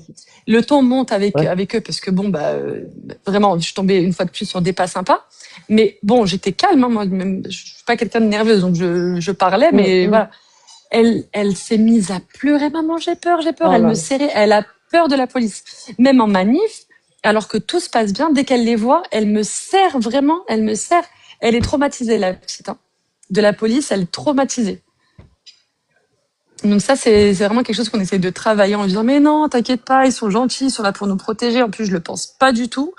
Le ton monte avec eux parce que bon vraiment, je suis tombée une fois de plus sur des pas sympas. Mais bon, j'étais calme. Hein, moi, même, je suis pas quelqu'un de nerveuse, donc je parlais. Mais voilà, elle s'est mise à pleurer. Maman, j'ai peur, j'ai peur. Elle me serrait. Elle a peur de la police. Même en manif, alors que tout se passe bien, dès qu'elle les voit, elle me serre vraiment. Elle me serre. Elle est traumatisée la petite. Hein. De la police, elle est traumatisée. Donc ça, c'est vraiment quelque chose qu'on essaie de travailler en disant mais non, t'inquiète pas, ils sont gentils, ils sont là pour nous protéger. En plus, je le pense pas du tout.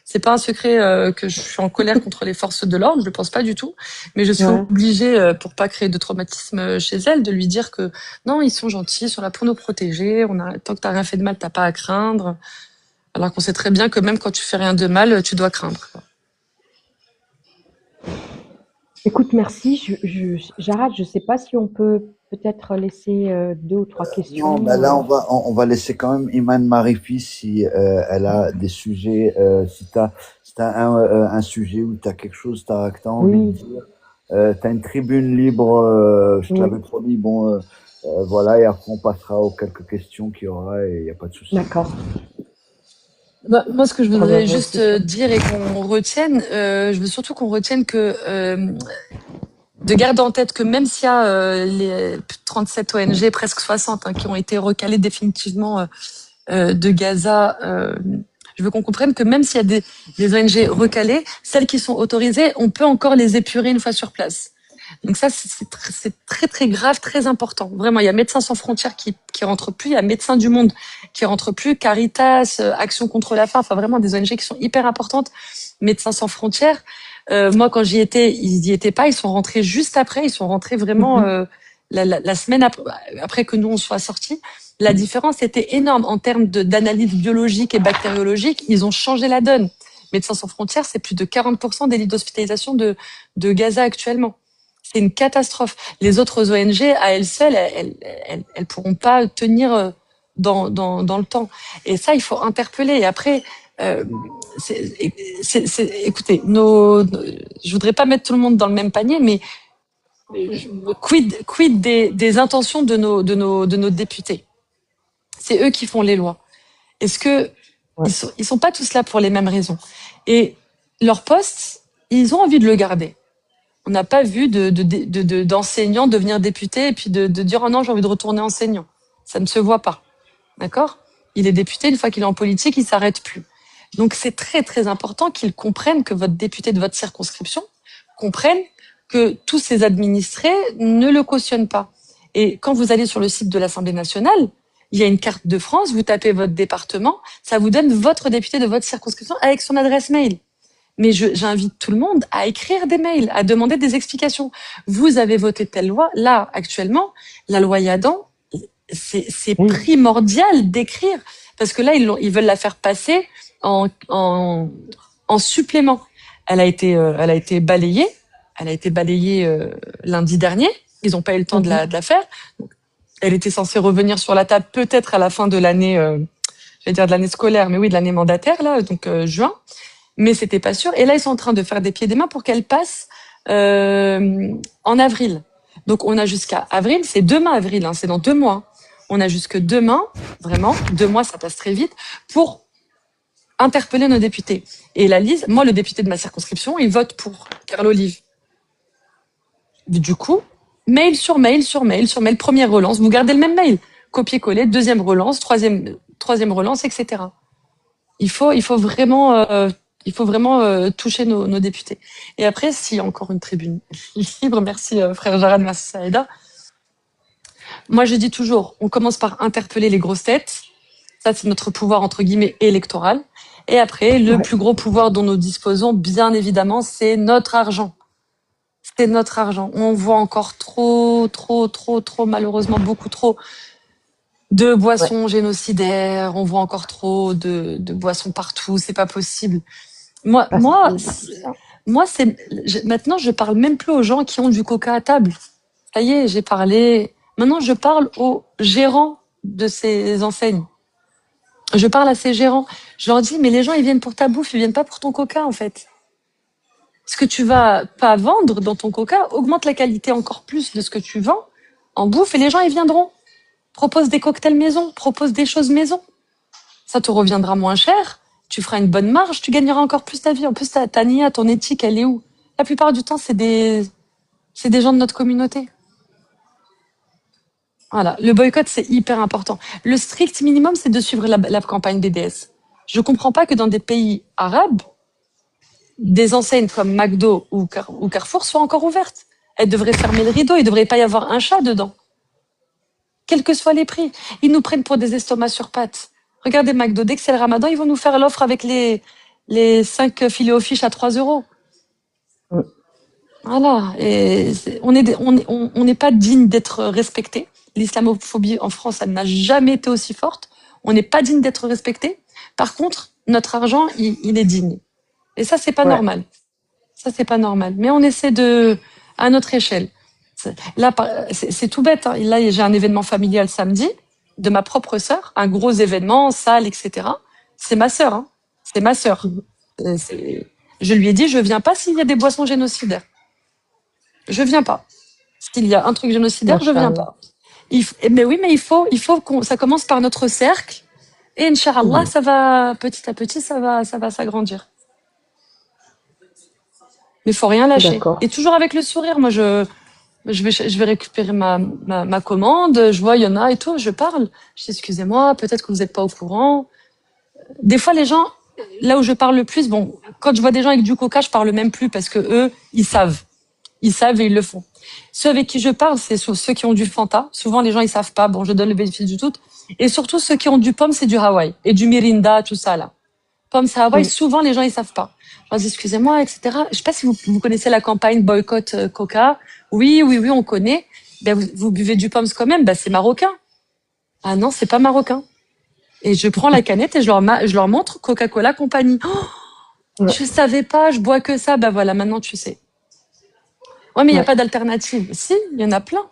C'est pas un secret que je suis en colère contre les forces de l'ordre, je le pense pas du tout. Mais je suis obligée, pour pas créer de traumatisme chez elle, de lui dire que non, ils sont gentils, ils sont là pour nous protéger. Tant que t'as rien fait de mal, t'as pas à craindre. Alors qu'on sait très bien que même quand tu fais rien de mal, tu dois craindre. Écoute, merci. J'arrête. Je sais pas si on peut peut-être laisser 2 ou 3 questions. Non, là, on va laisser quand même Iman Marifi si elle a des sujets. Si t'as un sujet ou t'as quelque chose, t'as envie de dire. T'as une tribune libre. Je te l'avais promis. Bon, voilà. Et après, on passera aux quelques questions qu'il y aura et il y a pas de souci. D'accord. Moi, ce que je voudrais juste dire et qu'on retienne, je veux surtout qu'on retienne que de garder en tête que même s'il y a les 37 ONG, presque 60, qui ont été recalées définitivement de Gaza, je veux qu'on comprenne que même s'il y a des ONG recalées, celles qui sont autorisées, on peut encore les épurer une fois sur place. Donc ça, c'est très très grave, très important. Vraiment, il y a Médecins sans frontières qui rentrent plus, il y a Médecins du monde qui rentrent plus, Caritas, Action contre la faim, enfin vraiment des ONG qui sont hyper importantes. Médecins sans frontières. Moi, quand j'y étais, ils y étaient pas. Ils sont rentrés juste après. Ils sont rentrés vraiment la semaine après que nous on soit sortis. La différence était énorme en termes d'analyse biologique et bactériologique. Ils ont changé la donne. Médecins sans frontières, c'est plus de 40% des lits d'hospitalisation de Gaza actuellement. C'est une catastrophe. Les autres ONG, à elles seules, elles pourront pas tenir dans le temps. Et ça, il faut interpeller. Et après, écoutez, je voudrais pas mettre tout le monde dans le même panier, mais quid des intentions de nos députés? C'est eux qui font les lois. Est-ce que ils sont pas tous là pour les mêmes raisons? Et leur poste, ils ont envie de le garder. On n'a pas vu d'enseignants devenir députés et puis de dire oh non, j'ai envie de retourner enseignant. Ça ne se voit pas. D'accord? Il est député, une fois qu'il est en politique, il s'arrête plus. Donc c'est très très important qu'ils comprennent que votre député de votre circonscription comprenne que tous ces administrés ne le cautionnent pas. Et quand vous allez sur le site de l'Assemblée nationale, il y a une carte de France, vous tapez votre département, ça vous donne votre député de votre circonscription avec son adresse mail. Mais j'invite tout le monde à écrire des mails, à demander des explications. Vous avez voté telle loi. Là, actuellement, la loi Yadan, c'est primordial d'écrire parce que là, ils veulent la faire passer en supplément. Elle a été balayée. Elle a été balayée lundi dernier. Ils n'ont pas eu le temps de la faire. Donc, elle était censée revenir sur la table peut-être à la fin de l'année, je vais dire de l'année scolaire, mais oui, de l'année mandataire là, donc juin. Mais c'était pas sûr. Et là, ils sont en train de faire des pieds et des mains pour qu'elle passe en avril. Donc, on a jusqu'à avril. C'est demain avril, hein, c'est dans 2 mois. On a jusque demain, vraiment, 2 mois, ça passe très vite, pour interpeller nos députés. Et la liste, moi, le député de ma circonscription, il vote pour Carl Olive. Du coup, mail sur mail sur mail sur mail, première relance, vous gardez le même mail, copier-coller, deuxième relance, troisième relance, etc. Il faut vraiment toucher nos députés. Et après, s'il y a encore une tribune libre, merci frère Jarad, merci Saïda. Moi, je dis toujours, on commence par interpeller les grosses têtes. Ça, c'est notre pouvoir, entre guillemets, électoral. Et après, le plus gros pouvoir dont nous disposons, bien évidemment, c'est notre argent. C'est notre argent. On voit encore trop, malheureusement, beaucoup trop de boissons génocidaires. On voit encore trop de boissons partout. C'est pas possible. Maintenant, je parle même plus aux gens qui ont du coca à table. Ça y est, j'ai parlé. Maintenant, je parle aux gérants de ces enseignes. Je parle à ces gérants. Je leur dis, mais les gens, ils viennent pour ta bouffe, ils viennent pas pour ton coca, en fait. Ce que tu vas pas vendre dans ton coca augmente la qualité encore plus de ce que tu vends en bouffe et les gens, ils viendront. Propose des cocktails maison, propose des choses maison. Ça te reviendra moins cher, tu feras une bonne marge, tu gagneras encore plus ta vie. En plus, ta NIA, ton éthique, elle est où? La plupart du temps, c'est des gens de notre communauté. Voilà, le boycott, c'est hyper important. Le strict minimum, c'est de suivre la campagne BDS. Je comprends pas que dans des pays arabes, des enseignes comme McDo ou Carrefour soient encore ouvertes. Elles devraient fermer le rideau, il ne devrait pas y avoir un chat dedans. Quels que soient les prix. Ils nous prennent pour des estomacs sur pattes. Regardez McDo, dès que c'est le ramadan, ils vont nous faire l'offre avec les 5 filets aux fiches à 3 €. Voilà. Et on n'est pas digne d'être respecté. L'islamophobie en France, elle n'a jamais été aussi forte. On n'est pas digne d'être respecté. Par contre, notre argent, il est digne. Et ça, c'est pas normal. Ça, c'est pas normal. Mais on essaie à notre échelle. Là, c'est tout bête, hein. Là, j'ai un événement familial samedi de ma propre sœur, un gros événement, salle, etc. C'est ma sœur, hein. C'est ma sœur. Je lui ai dit, je viens pas s'il y a des boissons génocidaires. Je viens pas. S'il y a un truc génocidaire, je viens pas. Mais oui, mais il faut ça commence par notre cercle. Et Inch'Allah, ça va, petit à petit, ça va s'agrandir. Mais faut rien lâcher. Et toujours avec le sourire. Moi, je vais récupérer ma commande. Je vois, il y en a et tout. Je parle. Je dis, excusez-moi, peut-être que vous n'êtes pas au courant. Des fois, les gens, là où je parle le plus, bon, quand je vois des gens avec du coca, je parle même plus parce que eux, ils savent. Ils savent et ils le font. Ceux avec qui je parle, c'est ceux qui ont du Fanta. Souvent, les gens, ils savent pas. Bon, je donne le bénéfice du doute. Et surtout, ceux qui ont du pomme, c'est du Hawaï. Et du Mirinda, tout ça, là. Pomme, c'est Hawaï. Souvent, les gens, ils savent pas. Je leur dis, excusez-moi, etc. Je sais pas si vous connaissez la campagne boycott Coca. Oui, on connaît. Ben, vous buvez du pomme quand même. Ben, c'est marocain. Ah non, c'est pas marocain. Et je prends la canette et je leur montre Coca-Cola compagnie. Oh, je savais pas, je bois que ça. Ben voilà, maintenant tu sais. Ouais, mais il y a pas d'alternative. Si, il y en a plein.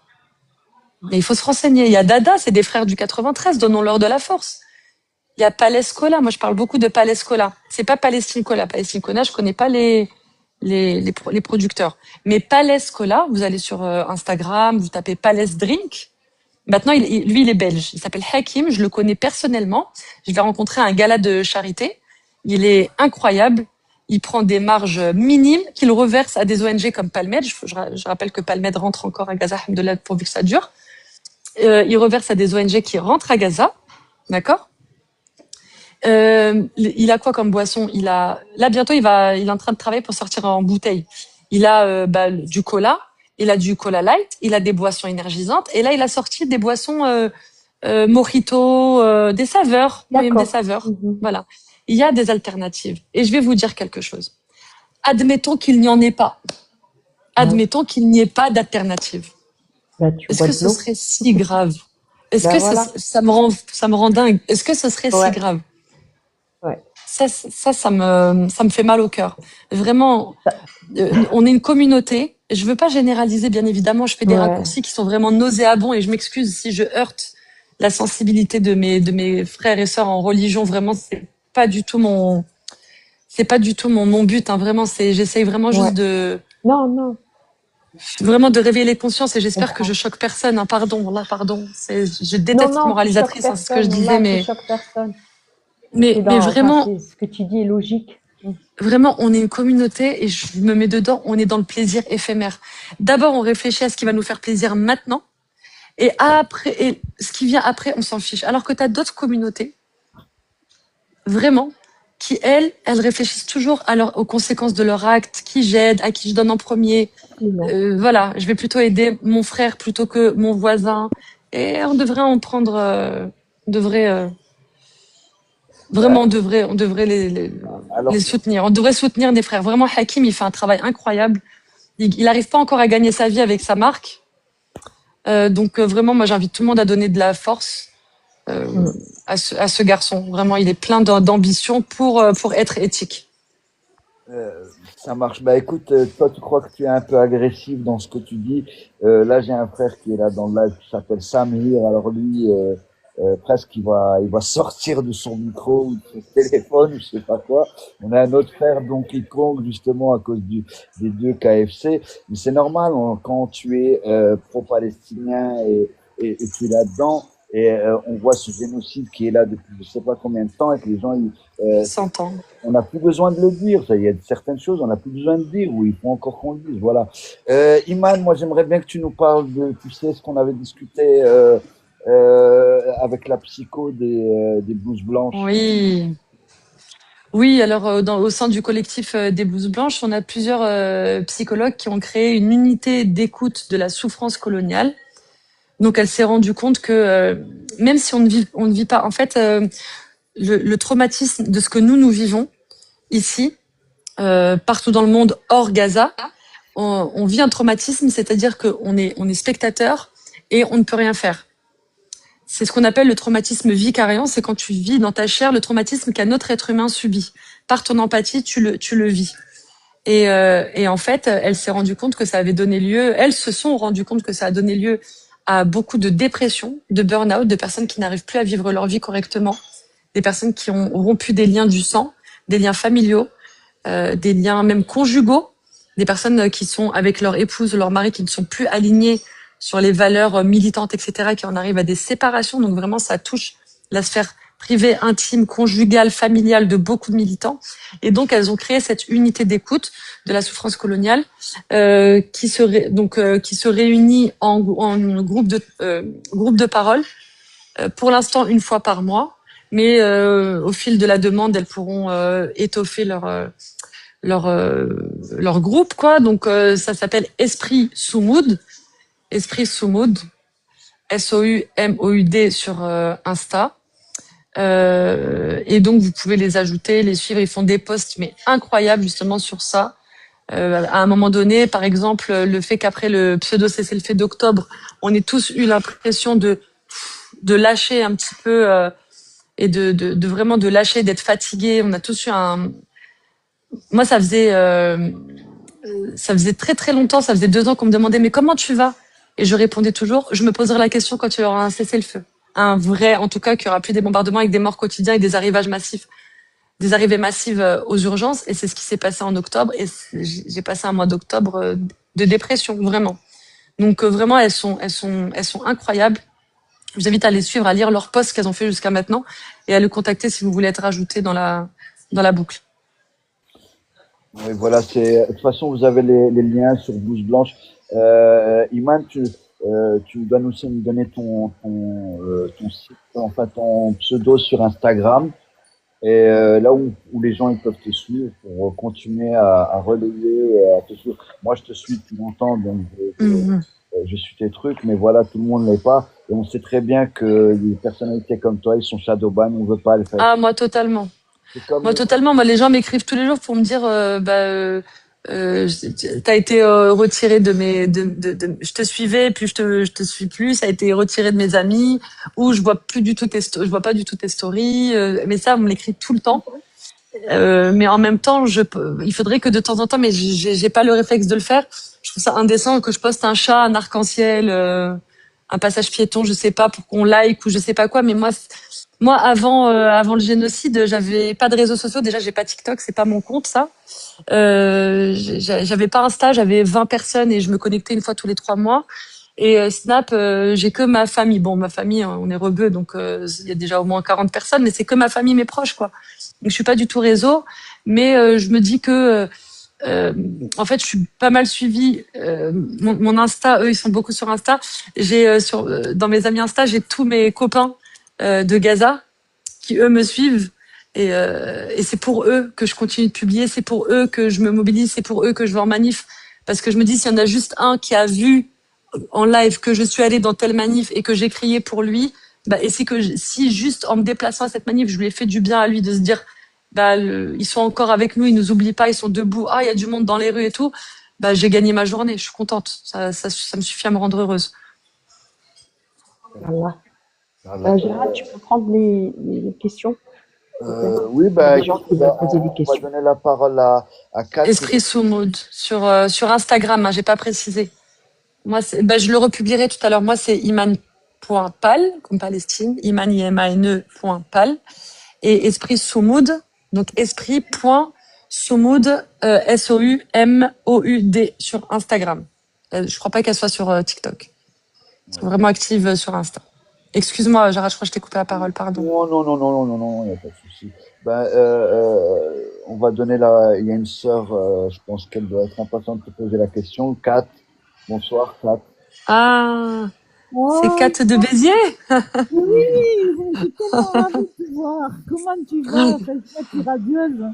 Mais il faut se renseigner. Il y a Dada, c'est des frères du 93, donnons-leur de la force. Il y a Palès Cola. Moi, je parle beaucoup de Palès Cola. C'est pas Palestine Cola. Palestine Cola, je connais pas les producteurs. Mais Palès Cola, vous allez sur Instagram, vous tapez Palès Drink. Maintenant, lui, il est belge. Il s'appelle Hakim. Je le connais personnellement. Je l'ai rencontré à un gala de charité. Il est incroyable. Il prend des marges minimes qu'il reverse à des ONG comme Palmed. Je rappelle que Palmed rentre encore à Gaza, alhamdoulilah, pourvu que ça dure. Il reverse à des ONG qui rentrent à Gaza. D'accord? Il a quoi comme boisson? Là, bientôt, il est en train de travailler pour sortir en bouteille. Il a du cola, il a du cola light, il a des boissons énergisantes. Et là, il a sorti des boissons mojito, des saveurs, même des D'accord. saveurs. Voilà. Il y a des alternatives. Et je vais vous dire quelque chose. Admettons qu'il n'y en ait pas. Admettons qu'il n'y ait pas d'alternative. Bah, tu Est-ce bois que de ce l'eau. serait si grave? Est-ce Ben que voilà. ça me rend dingue? Est-ce que ce serait si Ouais. grave? Ouais. Ça me fait mal au cœur. Vraiment, Ça- on est une communauté. Je veux pas généraliser, bien évidemment. Je fais des Ouais. raccourcis qui sont vraiment nauséabonds et je m'excuse si je heurte la sensibilité de mes frères et sœurs en religion. Vraiment, c'est pas du tout mon but. Hein. Vraiment, j'essaye vraiment Ouais. juste de réveiller les consciences et j'espère que je choque personne. Hein. Pardon, là, pardon. Je déteste être Non, tu choques moralisatrice. Hein, c'est ce que je personne. disais, Là, tu choques personne. mais vraiment. Ce que tu dis est logique. Vraiment, on est une communauté et je me mets dedans, on est dans le plaisir éphémère. D'abord, on réfléchit à ce qui va nous faire plaisir maintenant et après, et ce qui vient après, on s'en fiche. Alors que tu as d'autres communautés, vraiment, qui, elles réfléchissent toujours aux conséquences de leur acte, qui j'aide, à qui je donne en premier. Voilà, je vais plutôt aider mon frère plutôt que mon voisin. Et on devrait en prendre, vraiment, on devrait les soutenir. On devrait soutenir des frères. Vraiment, Hakim, il fait un travail incroyable. Il n'arrive pas encore à gagner sa vie avec sa marque. Donc vraiment, moi, j'invite tout le monde à donner de la force à ce garçon. Vraiment, il est plein d'ambition pour être éthique. Ça marche. Bah écoute, toi tu crois que tu es un peu agressif dans ce que tu dis. Là j'ai un frère qui est là dans le live qui s'appelle Samir. Alors lui, presque il va sortir de son micro ou de son téléphone ou je sais pas quoi. On a un autre frère donc qui Kong justement à cause des deux KFC. Mais c'est normal quand tu es pro-palestinien et tu es là-dedans. Et on voit ce génocide qui est là depuis je sais pas combien de temps et que les gens 100 ans. on n'a plus besoin de le dire. Ça, il y a certaines choses, on n'a plus besoin de dire. Oui, il faut encore qu'on le dise. Voilà. Iman, moi, j'aimerais bien que tu nous parles de, tu sais, ce qu'on avait discuté avec la psycho des blouses blanches. Oui. Oui, alors au sein du collectif des blouses blanches, on a plusieurs psychologues qui ont créé une unité d'écoute de la souffrance coloniale. Donc, elle s'est rendue compte que même si on ne vit pas, en fait, le traumatisme de ce que nous vivons ici, partout dans le monde, hors Gaza, on vit un traumatisme, c'est-à-dire qu'on est spectateur et on ne peut rien faire. C'est ce qu'on appelle le traumatisme vicariant, c'est quand tu vis dans ta chair le traumatisme qu'un autre être humain subit. Par ton empathie, tu le vis. Et en fait, elle s'est rendue compte que ça avait donné lieu, elles se sont rendues compte que ça a donné lieu à beaucoup de dépression, de burn-out, de personnes qui n'arrivent plus à vivre leur vie correctement, des personnes qui ont rompu des liens du sang, des liens familiaux, des liens même conjugaux, des personnes qui sont avec leur épouse, leur mari, qui ne sont plus alignés sur les valeurs militantes, etc., qui en arrivent à des séparations. Donc vraiment, ça touche la sphère privée, intime, conjugale, familiale de beaucoup de militants. Et donc, elles ont créé cette unité d'écoute de la souffrance coloniale qui se réunit en groupe de parole, pour l'instant 1 fois par mois. Mais au fil de la demande, elles pourront étoffer leur groupe, quoi. Donc ça s'appelle Esprit Soumoud, SOUMOUD sur Insta. Et donc vous pouvez les ajouter, les suivre. Ils font des posts mais incroyables justement sur ça. À un moment donné, par exemple, le fait qu'après le pseudo cessez-le-feu d'octobre, on ait tous eu l'impression de lâcher un petit peu et de vraiment de lâcher, d'être fatigué. On a tous eu moi, ça faisait très très longtemps, ça faisait 2 ans qu'on me demandait mais comment tu vas? Et je répondais toujours, je me poserai la question quand il y aura un cessez-le-feu. Un vrai, en tout cas, qu'il n'y aura plus des bombardements avec des morts quotidiens et des arrivées massives aux urgences. Et c'est ce qui s'est passé en octobre. Et j'ai passé un mois d'octobre de dépression, vraiment. Donc vraiment, elles sont incroyables. Je vous invite à les suivre, à lire leurs posts qu'elles ont fait jusqu'à maintenant et à le contacter si vous voulez être ajouté dans la boucle. Oui, voilà, de toute façon, vous avez les liens sur Blouse Blanche. Iman, tu dois aussi me donner ton site, enfin ton pseudo sur Instagram. Et là où les gens ils peuvent te suivre pour continuer à relayer, à te suivre. Moi, je te suis depuis longtemps, donc Mhm. je suis tes trucs, mais voilà, tout le monde l'est pas. Et on sait très bien que des personnalités comme toi, ils sont shadowban, on veut pas le faire. Ah, moi, totalement. C'est comme Moi, totalement. Moi, les gens m'écrivent tous les jours pour me dire, t'as été retiré de mes, je te suivais, puis je te suis plus. Ça a été retiré de mes amis, ou je vois plus du tout je vois pas du tout tes stories. Mais ça, on me l'écrit tout le temps. Mais en même temps, il faudrait que de temps en temps, mais j'ai pas le réflexe de le faire. Je trouve ça indécent que je poste un chat, un arc-en-ciel, un passage piéton, je sais pas, pour qu'on like ou je sais pas quoi. Mais moi, avant le génocide, j'avais pas de réseaux sociaux. Déjà, j'ai pas TikTok, c'est pas mon compte, ça. J'avais pas Insta, j'avais 20 personnes et je me connectais une fois tous les 3 mois. Et Snap, j'ai que ma famille. Bon, ma famille, on est rebeux, donc il y a déjà au moins 40 personnes, mais c'est que ma famille, mes proches, quoi. Donc je suis pas du tout réseau, mais je me dis que en fait, je suis pas mal suivie. Mon Insta, eux, ils sont beaucoup sur Insta. J'ai dans mes amis Insta, j'ai tous mes copains de Gaza qui eux me suivent. Et c'est pour eux que je continue de publier, c'est pour eux que je me mobilise, c'est pour eux que je vais en manif. Parce que je me dis, s'il y en a juste un qui a vu en live que je suis allée dans telle manif et que j'ai crié pour lui, bah, et c'est que si juste en me déplaçant à cette manif, je lui ai fait du bien à lui de se dire, bah, ils sont encore avec nous, ils nous oublient pas, ils sont debout, ah, il y a du monde dans les rues et tout, bah, j'ai gagné ma journée, je suis contente. Ça me suffit à me rendre heureuse. Voilà. Voilà. Gérald, tu peux prendre les questions, s'il te plaît? Oui, Il y a bah, des gens écoute, qui veulent poser des on va questions. donner la parole à Kat. Esprit sous mood sur Instagram, hein, j'ai pas précisé. Moi, bah, je le republierai tout à l'heure. Moi, c'est iman.pal, comme Palestine, iman, IMANE.pal, et Esprit Soumoud, donc esprit.soumoud, SOUMOUD sur Instagram. Je crois pas qu'elle soit sur TikTok. Ils sont vraiment actives sur Insta. Excuse-moi, Gérard, je crois que je t'ai coupé la parole, pardon. Non, non, non, non, non, non, non, il n'y a pas de souci. Ben, on va donner il y a une sœur, je pense qu'elle doit être impatiente de te poser la question. Kat, bonsoir, Kat. Ah, c'est Oh, Kat de Béziers? oui, je suis tellement ravie de te voir. Comment tu vas, cette radieuse? Bah,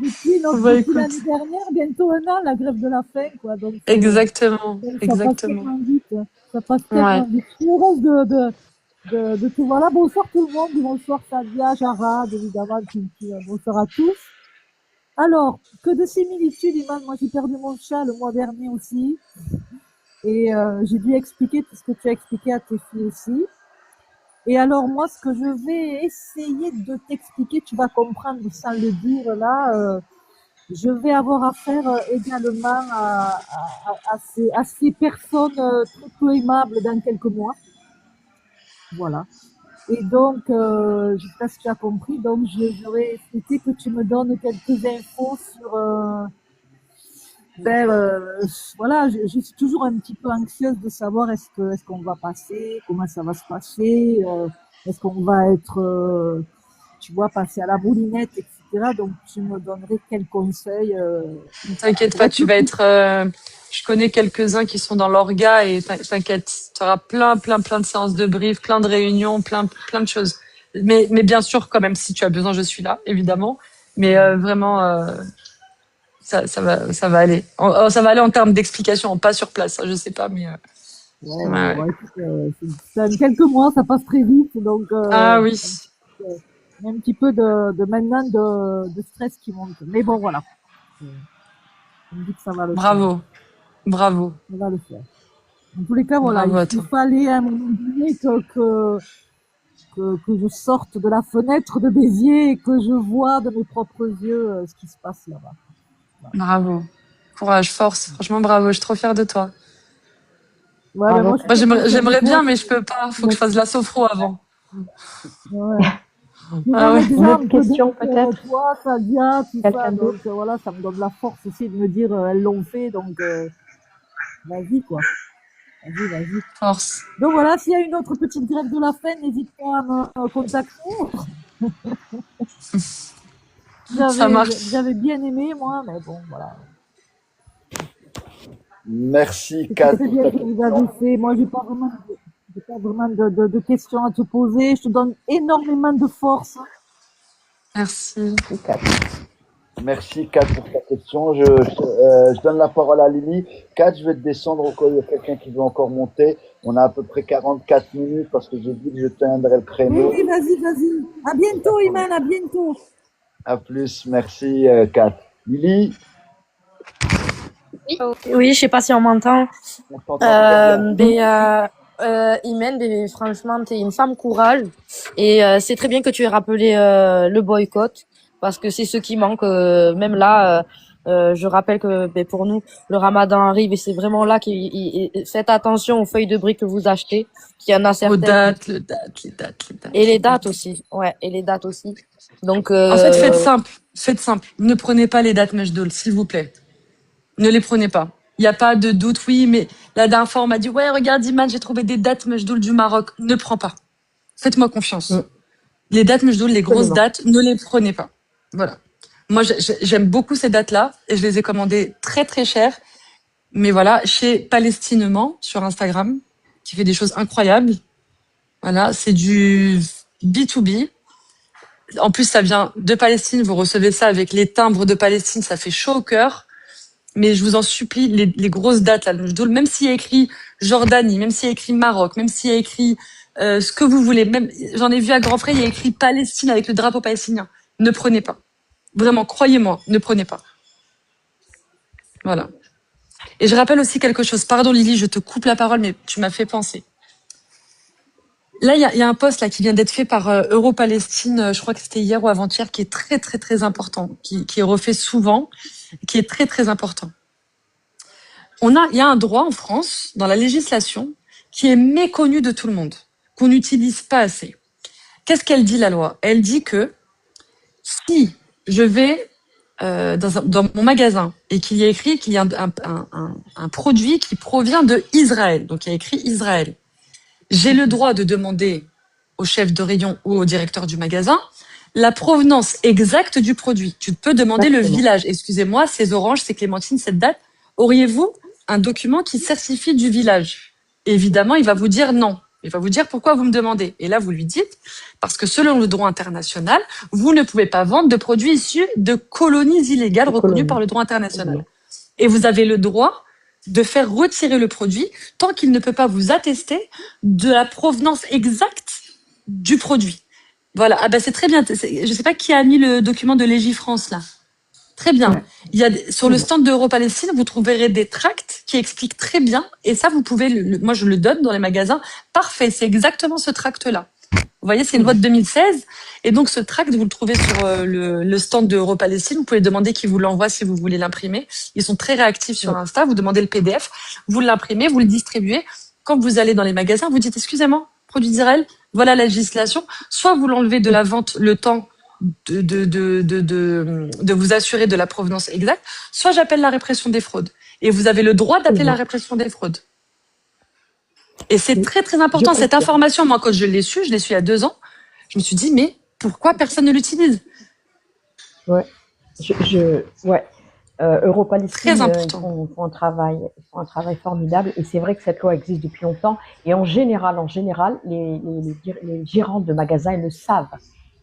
Depuis écoute, l'année dernière, bientôt un an, la grève de la faim, quoi. Donc, exactement, ça passe exactement. tellement vite. Ça passe Ouais. tellement vite. Je suis heureuse de te voir là. Bonsoir tout le monde. Bonsoir Sadia, Jarad, évidemment. Bonsoir à tous. Alors, que de similitudes, Iman. Moi, j'ai perdu mon chat le mois dernier aussi. Et j'ai dû expliquer tout ce que tu as expliqué à tes filles aussi. Et alors moi, ce que je vais essayer de t'expliquer, tu vas comprendre sans le dire là, je vais avoir affaire également à ces personnes très peu aimables dans quelques mois. Voilà. Et donc, je sais pas si tu as compris, donc j'aurais souhaité que tu me donnes quelques infos sur... voilà, je suis toujours un petit peu anxieuse de savoir est-ce qu'on va passer, comment ça va se passer, est-ce qu'on va être, tu vois, passer à la moulinette, etc. Donc, tu me donnerais quels conseils Ne t'inquiète pour pas, être tu le vas plus... être. Je connais quelques-uns qui sont dans l'orga et t'inquiète, tu auras plein de séances de brief, plein de réunions, plein de choses. Mais bien sûr, quand même, si tu as besoin, je suis là, évidemment. Mais vraiment, ça va aller. Ça va aller en termes d'explication, pas sur place, ça, je sais pas, mais Ouais, ouais, ouais, ouais. bon, écoute, quelques mois, ça passe très vite, donc Ah oui, il y a un petit peu maintenant de stress qui monte. Mais bon, voilà. Je me dis que ça va le faire. bravo, bravo, Ça va le faire. En tous les cas, voilà, bravo à il toi. fallait à un moment donné que je sorte de la fenêtre de Béziers et que je vois de mes propres yeux ce qui se passe là-bas. Voilà. Bravo. Courage, force. Franchement, bravo. Je suis trop fière de toi. Ouais, ben Bravo. moi, je suis Moi, tellement fière de j'aimerais toi bien, mais je peux pas. Faut que je fasse de la sophro avant. ouais. Tu es Ah un ouais. Une autre exemple, question, donc peut-être? toi, Sadia, tout ça, Quelqu'un donc d'autre? voilà, ça me donne la force aussi de me dire elles l'ont fait, donc vas-y quoi, vas-y. Force. Donc voilà, s'il y a une autre petite grève de la faim, n'hésite pas à me contacter. Ça marche. J'avais bien aimé moi, mais bon voilà. Merci, C'est Kat, très pour bien ta que vous avez question. fait. Moi, j'ai pas vraiment de questions à te poser. Je te donne énormément de force. Merci. Merci, Kat, pour ta question. Je donne la parole à Lily. Kat, je vais te descendre au cas où il y a quelqu'un qui veut encore monter. On a à peu près 44 minutes parce que j'ai dit que je tiendrai le Oui, créneau. oui, vas-y. À bientôt, Iman, à bientôt. À plus. Merci, Kat. Lily, Oui, je sais pas si on m'entend. on t'entend très bien. Imen, franchement, t'es une femme courage et c'est très bien que tu aies rappelé le boycott parce que c'est ce qui manque. Même là, je rappelle que pour nous, le Ramadan arrive et c'est vraiment là faites attention aux feuilles de briques que vous achetez, qu'il y en a Aux certaines. dates, les dates. Et les dates aussi. Ouais, et les dates aussi. Donc, En fait, faites simple. Ne prenez pas les dates Mejdoul, s'il vous plaît. Ne les prenez pas. Il n'y a pas de doute, oui, mais la dernière fois, on m'a dit, ouais, regarde, Iman, j'ai trouvé des dates Mejdoul du Maroc. Ne prends pas. Faites-moi confiance. Les dates Mejdoul, les grosses dates, ne les prenez pas. Voilà. Moi, j'aime beaucoup ces dates-là et je les ai commandées très, très chères. Mais voilà, chez Palestinement, sur Instagram, qui fait des choses incroyables. Voilà, c'est du B2B. En plus, ça vient de Palestine. Vous recevez ça avec les timbres de Palestine. Ça fait chaud au cœur. Mais je vous en supplie, les grosses dates, là, même s'il y a écrit Jordanie, même s'il y a écrit Maroc, même s'il y a écrit ce que vous voulez, même j'en ai vu à grands frais, il y a écrit Palestine avec le drapeau palestinien. Ne prenez pas. Vraiment, croyez-moi, ne prenez pas. Voilà. Et je rappelle aussi quelque chose. Pardon Lily, je te coupe la parole, mais tu m'as fait penser. Là, il y a un post là qui vient d'être fait par Euro-Palestine, je crois que c'était hier ou avant-hier, qui est très très très important, qui est refait souvent, qui est très très important. Il y a un droit en France, dans la législation, qui est méconnu de tout le monde, qu'on n'utilise pas assez. Qu'est-ce qu'elle dit, la loi? Elle dit que si je vais dans mon magasin et qu'il y a écrit qu'il y a un produit qui provient de Israël, donc il y a écrit Israël, j'ai le droit de demander au chef de rayon ou au directeur du magasin la provenance exacte du produit. Tu peux demander le village. Excusez-moi, c'est orange, c'est clémentine, cette date. Auriez-vous un document qui certifie du village? Évidemment, il va vous dire non. Il va vous dire pourquoi vous me demandez. Et là, vous lui dites, parce que selon le droit international, vous ne pouvez pas vendre de produits issus de colonies illégales reconnues par le droit international. Et vous avez le droit de faire retirer le produit tant qu'il ne peut pas vous attester de la provenance exacte du produit. Voilà, ah ben c'est très bien. Je sais pas qui a mis le document de Légifrance là. Très bien. Ouais. Il y a sur le stand d'Euro-Palestine, vous trouverez des tracts qui expliquent très bien. Et ça, vous pouvez, moi je le donne dans les magasins. Parfait, c'est exactement ce tract-là. Vous voyez, c'est une loi de 2016. Et donc ce tract, vous le trouvez sur le stand d'Euro-Palestine. Vous pouvez demander qui vous l'envoie si vous voulez l'imprimer. Ils sont très réactifs sur Insta. Vous demandez le PDF, vous l'imprimez, vous le distribuez. Quand vous allez dans les magasins, vous dites, excusez-moi, produit d'Israël, voilà la législation. Soit vous l'enlevez de la vente le temps de vous assurer de la provenance exacte, soit j'appelle la répression des fraudes. Et vous avez le droit d'appeler la répression des fraudes. Et c'est très très important, cette information. Moi, quand je l'ai su il y a 2 ans, je me suis dit, mais pourquoi personne ne l'utilise? Ouais. Euro-Palestine, ils font un travail formidable. Et c'est vrai que cette loi existe depuis longtemps. Et en général, les gérants de magasins, ils le savent.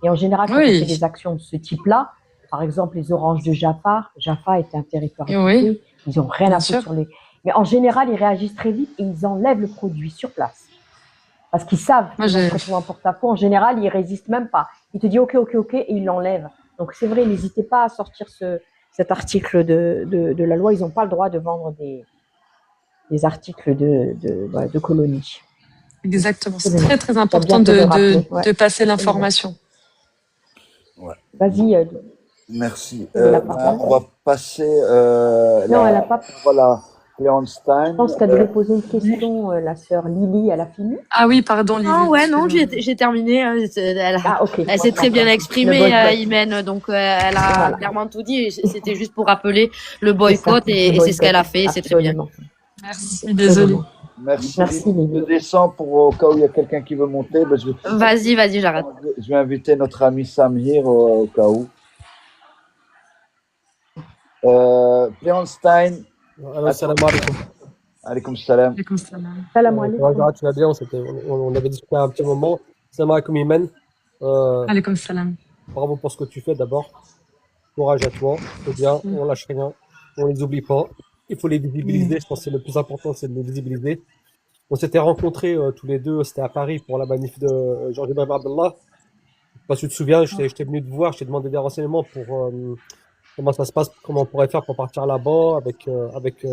Et en général, quand on fait des actions de ce type-là, par exemple, les oranges de Jaffa est un territoire occupé, ils n'ont rien à foutre sur les... Mais en général, ils réagissent très vite et ils enlèvent le produit sur place. Parce qu'ils savent qu'ils vont se retrouver en porte-à-faux. En général, ils résistent même pas. Ils te disent OK, et ils l'enlèvent. Donc c'est vrai, n'hésitez pas à sortir cet article de la loi. Ils n'ont pas le droit de vendre des articles de colonies. Exactement. C'est très très important de passer l'information. Ouais. Vas-y. Merci. On va passer la parole à Leonstein. Je pense qu'elle devait poser une question, la sœur Lily, elle a fini. Ah oui, pardon Lily. Ah ouais, non, j'ai terminé. Elle s'est très bien exprimée, Imen, donc elle a clairement tout dit. C'était juste pour rappeler le boycott et c'est ce qu'elle a fait, c'est très bien. Merci, désolée. Merci Lily. Je descends pour au cas où il y a quelqu'un qui veut monter. Vas-y, j'arrête. Je vais inviter notre ami Samir au cas où. Leonstein. Salam alaikum. Alaikum salam. Salam alaikum. Tu vas bien, on avait discuté un petit moment. Salam alaikum Imen. Alaikum salam. Bravo pour ce que tu fais d'abord. Courage à toi. C'est bien, on lâche rien. On les oublie pas. Il faut les visibiliser. Je pense que c'est le plus important, c'est de les visibiliser. On s'était rencontrés tous les deux, c'était à Paris pour la manif de Georges Ibrahim Abdallah. Je sais pas si tu te souviens, j'étais venu te voir, je t'ai demandé des renseignements pour comment ça se passe, comment on pourrait faire pour partir là-bas avec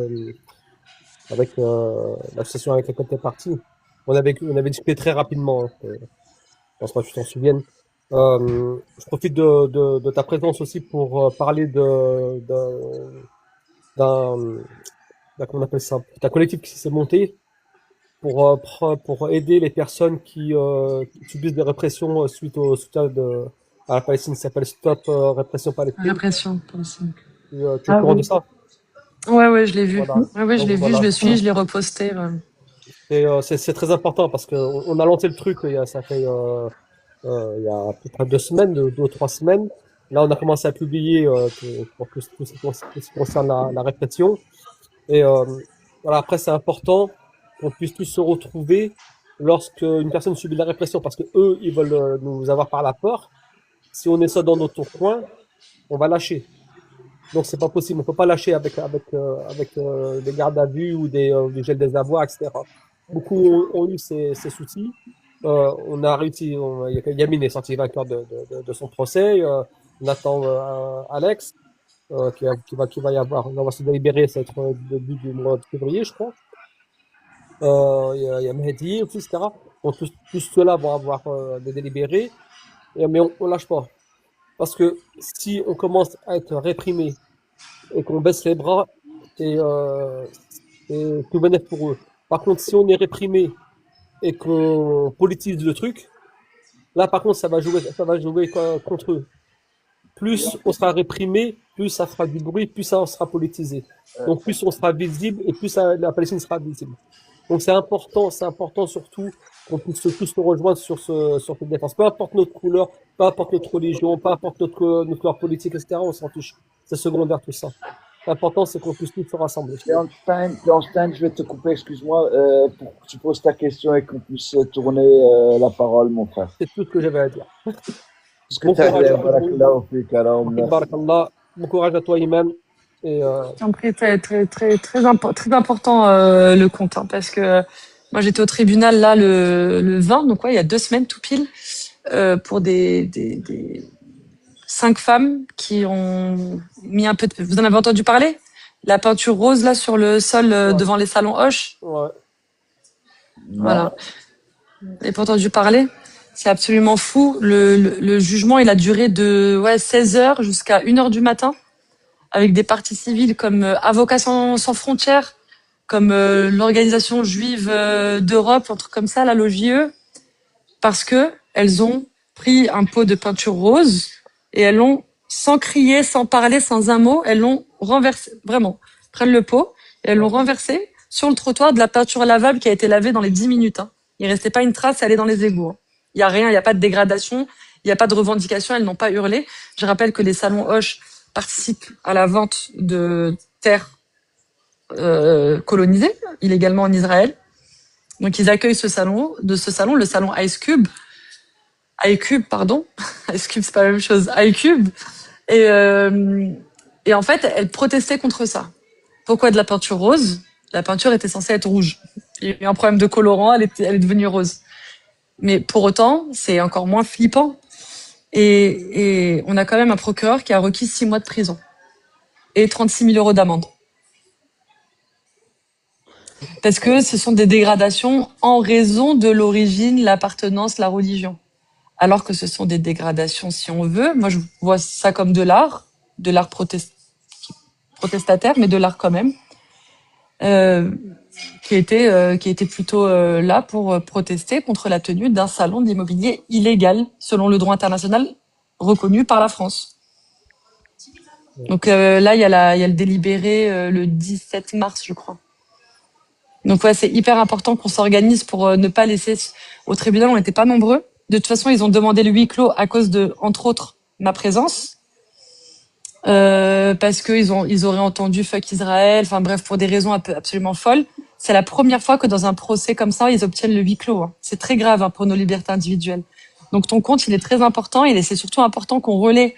l'association avec laquelle t'es parti. On avait discuté très rapidement. Hein, je pense pas que tu t'en souviennes. Je profite de ta présence aussi pour parler d'un, comment on appelle ça, d'un collectif qui s'est monté pour aider les personnes qui subissent des répressions suite au soutien à la Palestine, qui s'appelle Stop Répression Palestine. Répression, Palestine. Tu es au Ah courant de oui. ça? Ouais, je l'ai vu. Voilà. Ouais, je Donc l'ai vu, voilà. je le suis, je l'ai reposté. C'est très important parce que on a lancé le truc ça fait il y a à peu près 2 semaines, 2 ou 3 semaines. Là, on a commencé à publier pour tout ce qui concerne la répression. Et voilà, après, c'est important qu'on puisse tous se retrouver lorsque une personne subit de la répression, parce que eux, ils veulent nous avoir par la peur. Si on est seul dans notre coin, on va lâcher. Donc c'est pas possible. On peut pas lâcher avec des gardes à vue ou des gels des avoirs, etc. Beaucoup ont eu ces soucis. On a réussi. Yamin est sorti vainqueur de son procès. On attend Alex. Qui va y avoir, on va se délibérer, ça va être début du mois de février, je crois. Il y a Mehdi aussi, etc. Donc, tous ceux-là vont avoir des délibérés, mais on lâche pas. Parce que si on commence à être réprimé et qu'on baisse les bras, c'est tout bénef pour eux. Par contre, si on est réprimé et qu'on politise le truc, là, par contre, ça va jouer contre eux. Plus on sera réprimé, plus ça fera du bruit, plus ça sera politisé. Donc plus on sera visible et plus la Palestine sera visible. Donc c'est important surtout qu'on puisse tous se rejoindre sur cette défense. Peu importe notre couleur, peu importe notre religion, peu importe notre couleur politique, etc. On s'en fiche. C'est secondaire tout ça. L'important c'est qu'on puisse tous se rassembler. Bernstein, je vais te couper, excuse-moi, pour que tu poses ta question et qu'on puisse tourner la parole, mon frère. C'est tout ce que j'avais à dire. Bon courage à toi, Iman. Très important le compte, hein, parce que moi j'étais au tribunal là le 20, donc il y a 2 semaines tout pile, pour des 5 femmes qui ont mis un peu de... Vous en avez entendu parler? La peinture rose là sur le sol devant les salons Hoche. Ouais. Voilà. Vous n'avez pas entendu parler? C'est absolument fou. Le jugement, il a duré de 16 heures jusqu'à 1 heure du matin, avec des parties civiles comme Avocats sans frontières, comme l'Organisation juive d'Europe, un truc comme ça, la l'OJE, parce que elles ont pris un pot de peinture rose et elles l'ont, sans crier, sans parler, sans un mot, elles l'ont renversé, vraiment, prennent le pot et elles l'ont renversé sur le trottoir de la peinture lavable qui a été lavée dans les 10 minutes. Hein. Il restait pas une trace, elle est dans les égouts. Hein. Il y a rien, il y a pas de dégradation, il y a pas de revendication, elles n'ont pas hurlé. Je rappelle que les salons Hoche participent à la vente de terres colonisées illégalement en Israël. Donc ils accueillent le salon, le salon Ice Cube, Ice Cube c'est pas la même chose, iCube, et en fait elles protestaient contre ça. Pourquoi de la peinture rose? La peinture était censée être rouge. Il y a eu un problème de colorant, elle est devenue rose. Mais pour autant, c'est encore moins flippant. Et on a quand même un procureur qui a requis 6 mois de prison et 36 000 euros d'amende. Parce que ce sont des dégradations en raison de l'origine, l'appartenance, la religion. Alors que ce sont des dégradations, si on veut. Moi, je vois ça comme de l'art protestataire, mais de l'art quand même, qui était plutôt là pour protester contre la tenue d'un salon d'immobilier illégal, selon le droit international reconnu par la France. Donc là, il y a le délibéré le 17 mars, je crois. Donc c'est hyper important qu'on s'organise pour ne pas laisser... Au tribunal, on n'était pas nombreux. De toute façon, ils ont demandé le huis clos à cause de, entre autres, ma présence. Parce qu'ils auraient entendu fuck Israël, enfin bref, pour des raisons absolument folles. C'est la première fois que dans un procès comme ça, ils obtiennent le huis clos. Hein. C'est très grave pour nos libertés individuelles. Donc ton compte, il est très important et c'est surtout important qu'on relaie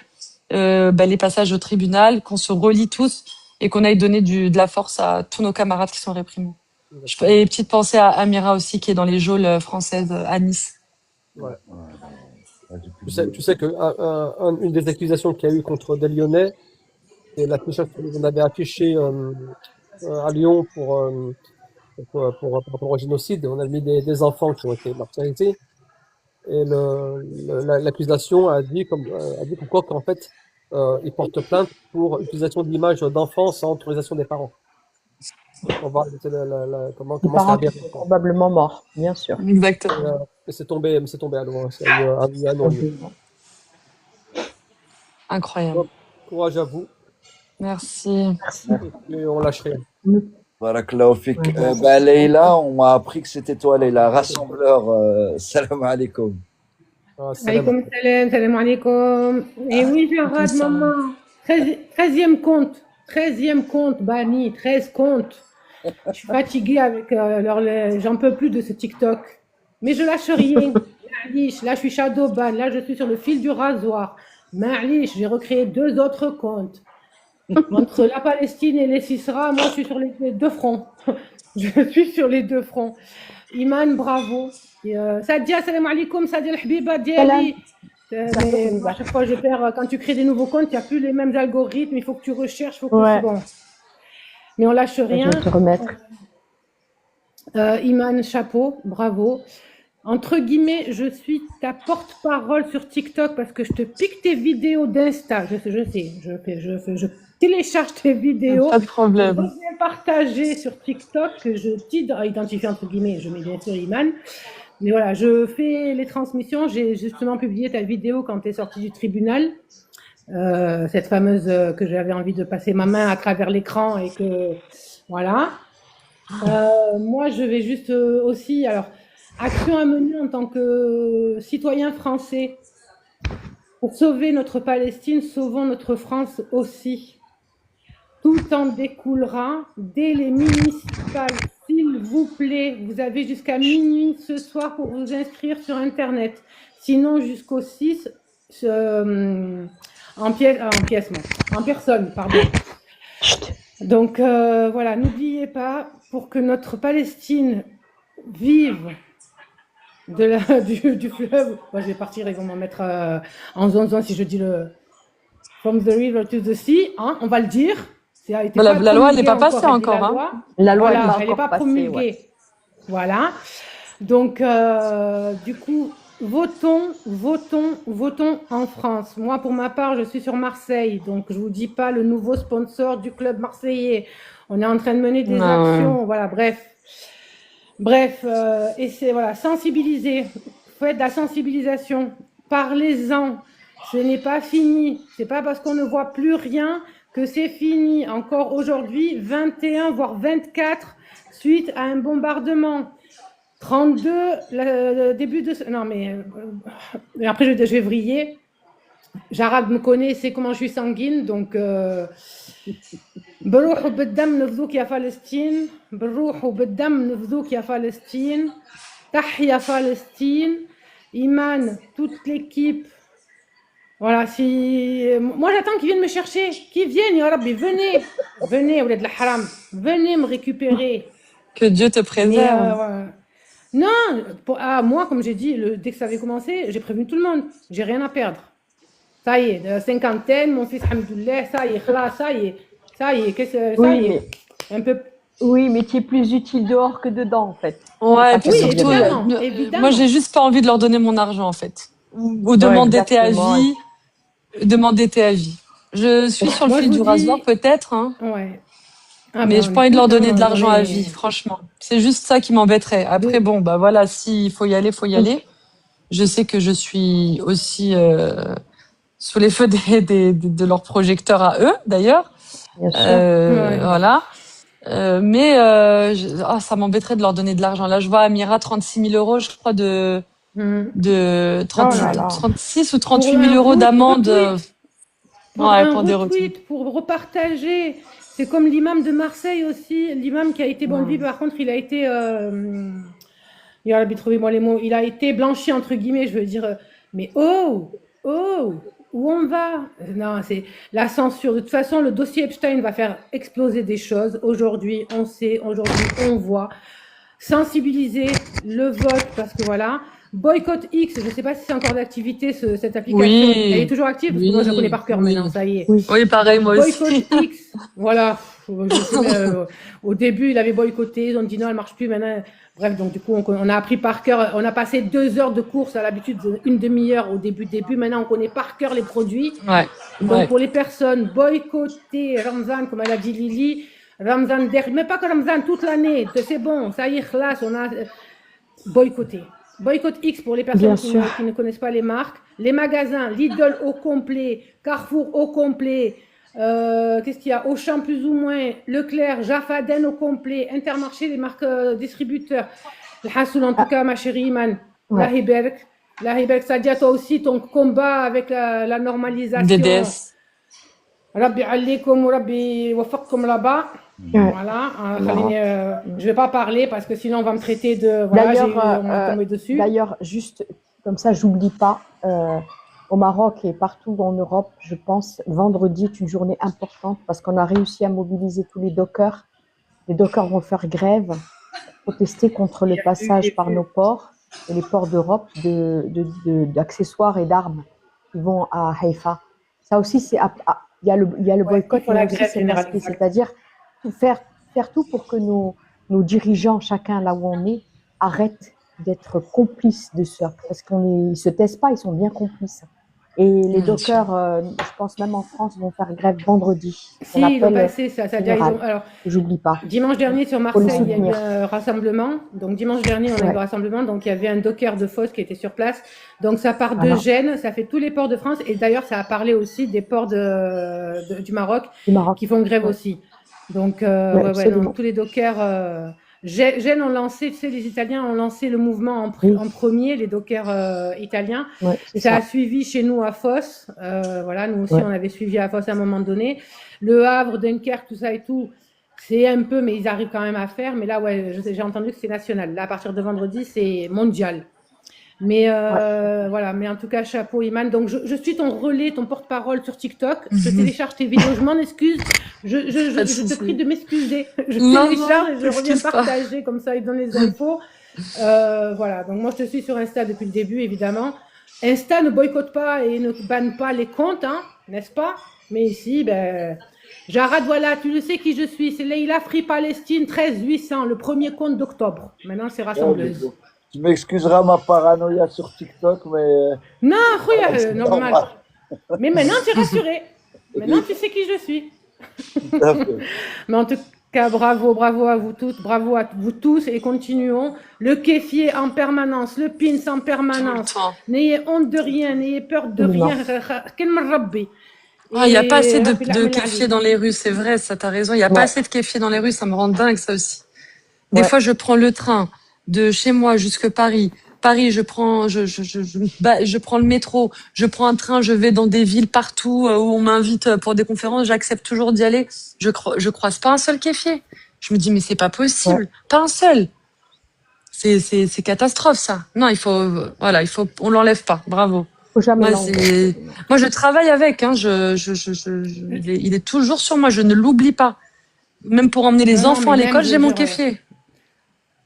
les passages au tribunal, qu'on se relie tous et qu'on aille donner de la force à tous nos camarades qui sont réprimés. Et petite pensée à Amira aussi qui est dans les geôles françaises à Nice. Ouais. Ouais, j'ai Tu sais, que une des accusations qu'il y a eu contre des Lyonnais, c'est l'affichage qu'on avait affiché à Lyon par rapport au génocide. On a mis des enfants qui ont été martyrisés. Et l'accusation a dit comme quoi qu'en fait, ils portent plainte pour utilisation d'images d'enfants sans autorisation des parents. Donc, on va comment Les ça parents a bien qui sont probablement morts, bien sûr. Exactement. mais c'est tombé à l'eau. Hein. Ça a eu un non-lieu. Incroyable. Donc, courage à vous. Merci. Et on lâche rien. Barakallahu fik. Ouais, Leïla, on m'a appris que c'était toi, Leïla, rassembleur. Salam alaikum. Alaykoum salam, salam alaikum. Et oui, Jarad, maman. 13e compte. 13e compte, banni, 13 comptes. Je suis fatiguée avec j'en peux plus de ce TikTok. Mais je lâche rien. Ma'lish, là, je suis shadow ban. Là, je suis sur le fil du rasoir. Ma'lish, j'ai recréé 2 autres comptes. Entre la Palestine et les Sisra, moi, je suis sur les 2 fronts. Je suis sur les 2 fronts. Iman, bravo. Sadia, salam alaikum, Sadia al-Habiba, Diali. Mais à chaque fois, je perds. Quand tu crées des nouveaux comptes, il n'y a plus les mêmes algorithmes. Il faut que tu recherches. Il faut que c'est bon. Mais on lâche rien. Je vais te remettre. Iman, chapeau, bravo. Entre guillemets, je suis ta porte-parole sur TikTok parce que je te pique tes vidéos d'Insta. Je sais. Je télécharge tes vidéos. Pas de problème. Je viens partager sur TikTok que je identifie entre guillemets. Je mets bien sûr Iman. Mais voilà, je fais les transmissions. J'ai justement publié ta vidéo quand tu es sortie du tribunal. Cette fameuse que j'avais envie de passer ma main à travers l'écran et que voilà. Moi, je vais juste aussi, alors, action à mener en tant que citoyen français pour sauver notre Palestine, sauvons notre France aussi. Tout en découlera dès les municipales, s'il vous plaît. Vous avez jusqu'à minuit ce soir pour vous inscrire sur Internet. Sinon, jusqu'au 6 en personne, pardon. Donc voilà, n'oubliez pas, pour que notre Palestine vive du fleuve, moi je vais partir, ils vont m'en mettre en zone si je dis le from the river to the sea, hein, on va le dire. La loi, elle n'est pas passée encore. Hein. La loi, voilà, elle n'est pas promulguée. Ouais. Voilà. Donc, du coup, votons en France. Moi, pour ma part, je suis sur Marseille. Donc, je vous dis pas le nouveau sponsor du club marseillais. On est en train de mener des actions. Voilà, bref. Et c'est, voilà, sensibiliser. Faites de la sensibilisation. Parlez-en. Ce n'est pas fini. C'est pas parce qu'on ne voit plus rien que c'est fini. Encore aujourd'hui, 21 voire 24 suite à un bombardement. 32 le début de non mais après je vais vriller. Jarad me connaît, c'est comment je suis sanguine, donc بروح وبالدم نفذوك يا فلسطين بروح وبالدم نفذوك يا فلسطين تحيا فلسطين Iman, toute l'équipe. Voilà, moi j'attends qu'ils viennent me chercher, qu'ils viennent, ya Rabbi, venez, Ouled la Haram, venez me récupérer. Que Dieu te préserve. Non, moi, comme j'ai dit, dès que ça avait commencé, j'ai prévenu tout le monde, j'ai rien à perdre. Ça y est, de la cinquantaine, mon fils, hamdoulilah, ça y est, un peu. Oui, mais tu es plus utile dehors que dedans, en fait. Ouais, et puis oui, surtout, évidemment. moi, j'ai juste pas envie de leur donner mon argent, en fait. Ou demander tes avis. Demander tes avis. Je suis sur le fil du rasoir, peut-être, hein. Ouais. Mais j'ai pas envie de leur donner de l'argent à vie, franchement. C'est juste ça qui m'embêterait. Après, bon, bah voilà, s'il faut y aller, faut y aller. Je sais que je suis aussi sous les feux de leurs projecteurs à eux, d'ailleurs. Bien sûr. Voilà. Mais ça m'embêterait de leur donner de l'argent. Là, je vois Amira, 36 000 € je crois, de 36 ou 38 000 € d'amende. Pour des retweets, pour repartager. C'est comme l'imam de Marseille aussi, l'imam qui a été, bon, lui, par contre, il a été, trouvez-moi les mots, il a été blanchi, entre guillemets, je veux dire, Mais où on va? Non, c'est la censure. De toute façon, le dossier Epstein va faire exploser des choses. Aujourd'hui, on sait, aujourd'hui, on voit. Sensibiliser le vote, parce que voilà. Boycott X, je ne sais pas si c'est encore d'activité, cette application. Oui. Elle est toujours active, parce que moi, je la connais par cœur Oui. maintenant, ça y est. Oui. Oui, pareil, moi aussi. Boycott X, voilà. Je sais, au début, il avait boycotté, ils ont dit non, elle marche plus maintenant. Bref, donc du coup, on a appris par cœur, on a passé 2 heures de course à l'habitude, une demi-heure au début. Maintenant, on connaît par cœur les produits. Ouais. Donc Ouais. pour les personnes, boycotter Ramzan, comme elle a dit Lily, Ramzan, mais pas que Ramzan, toute l'année, c'est bon, ça y est, là, on a boycotté. Boycott X pour les personnes Bien sûr. qui ne connaissent pas les marques. Les magasins, Lidl au complet, Carrefour au complet, qu'est-ce qu'il y a? Auchan plus ou moins, Leclerc, Jaffaden au complet, Intermarché, les marques distributeurs. Le Hassoul, en tout cas, ma chérie Iman, Ouais. la Hiberk, Sadia, toi aussi, ton combat avec la normalisation. DDS. Rabbi alikum ou Rabbi wafaqkum là-bas. Ouais. Voilà. Non. Je vais pas parler parce que sinon on va me traiter de. Voilà, on va tomber dessus. D'ailleurs, juste comme ça, j'oublie pas, au Maroc et partout en Europe, je pense, vendredi est une journée importante parce qu'on a réussi à mobiliser tous les dockers. Les dockers vont faire grève, protester contre le passage par nos ports et les ports d'Europe d'accessoires et d'armes qui vont à Haïfa. Ça aussi, il y a le boycott, pour la mais aussi grève c'est générale, l'aspect, exact. c'est-à-dire faire tout pour que nos dirigeants, chacun là où on est, arrêtent d'être complices de ça, parce qu'ils ne se taisent pas, ils sont bien complices. Et les Bien sûr. dockers, je pense même en France, vont faire grève vendredi. Si, ils vont passer ça. Alors, j'oublie pas. dimanche dernier sur Faut les Marseille, il y a eu soutenir. un rassemblement. Donc dimanche dernier, on a eu Ouais. un rassemblement. Donc il y avait un docker de Fos qui était sur place. Donc ça part de Voilà. Gênes, ça fait tous les ports de France. Et d'ailleurs, ça a parlé aussi des ports du Maroc Du Maroc. qui font grève Ouais. aussi. Donc, Ouais, absolument. donc tous les dockers. Gênes ont lancé, tu sais, les Italiens ont lancé le mouvement Oui. en premier, les dockers italiens. Ouais, c'est Ça ça. a suivi chez nous à Fos. Voilà, nous aussi, Ouais. on avait suivi à Fos à un moment donné. Le Havre, Dunkerque, tout ça et tout, c'est un peu, mais ils arrivent quand même à faire. Mais là, ouais, j'ai entendu que c'est national. Là, à partir de vendredi, c'est mondial. Mais voilà, mais en tout cas, chapeau Iman. Donc je suis ton relais, ton porte-parole sur TikTok. Je télécharge tes vidéos, je m'en excuse. Je te prie de m'excuser. Je Non, télécharge non, et je reviens t'excuses pas. partager comme ça, ils donnent les infos. Voilà, donc moi je te suis sur Insta depuis le début, évidemment. Insta ne boycotte pas et ne banne pas les comptes, hein, n'est-ce pas? Mais ici, ben, Jarad, voilà, tu le sais qui je suis. C'est Leila Free Palestine 13 800, le premier compte d'octobre. Maintenant, c'est rassembleuse. Tu m'excuseras ma paranoïa sur TikTok, mais Non, Khouya, c'est normal. normal. Mais maintenant, tu es rassuré. Maintenant, tu sais qui je suis. Tout à fait. Mais en tout cas, bravo à vous toutes, bravo à vous tous et continuons. Le kéfier en permanence, le pins en Tout le permanence. temps. N'ayez honte de rien, n'ayez peur de Non. rien. Quel marabbi. Ah, il n'y a pas assez Rabbi de l'Ahmed kéfier Ali. dans les rues, c'est vrai, ça t'as raison. Il n'y a pas Ouais. assez de kéfier dans les rues, ça me rend dingue, ça aussi. Des Ouais. fois, je prends le train de chez moi jusque Paris. Paris, je prends le métro, je prends un train, je vais dans des villes partout où on m'invite pour des conférences, j'accepte toujours d'y aller. Je croise pas un seul kéfier. Je me dis, mais c'est pas possible. Pas un seul. C'est catastrophe, ça. Non, on l'enlève pas. Bravo. Faut jamais Moi, l'enlever. moi, je travaille avec, hein. Il est toujours sur moi, je ne l'oublie pas. Même pour emmener les Non, enfants à mais même, l'école, je j'ai veux mon dire, kéfier.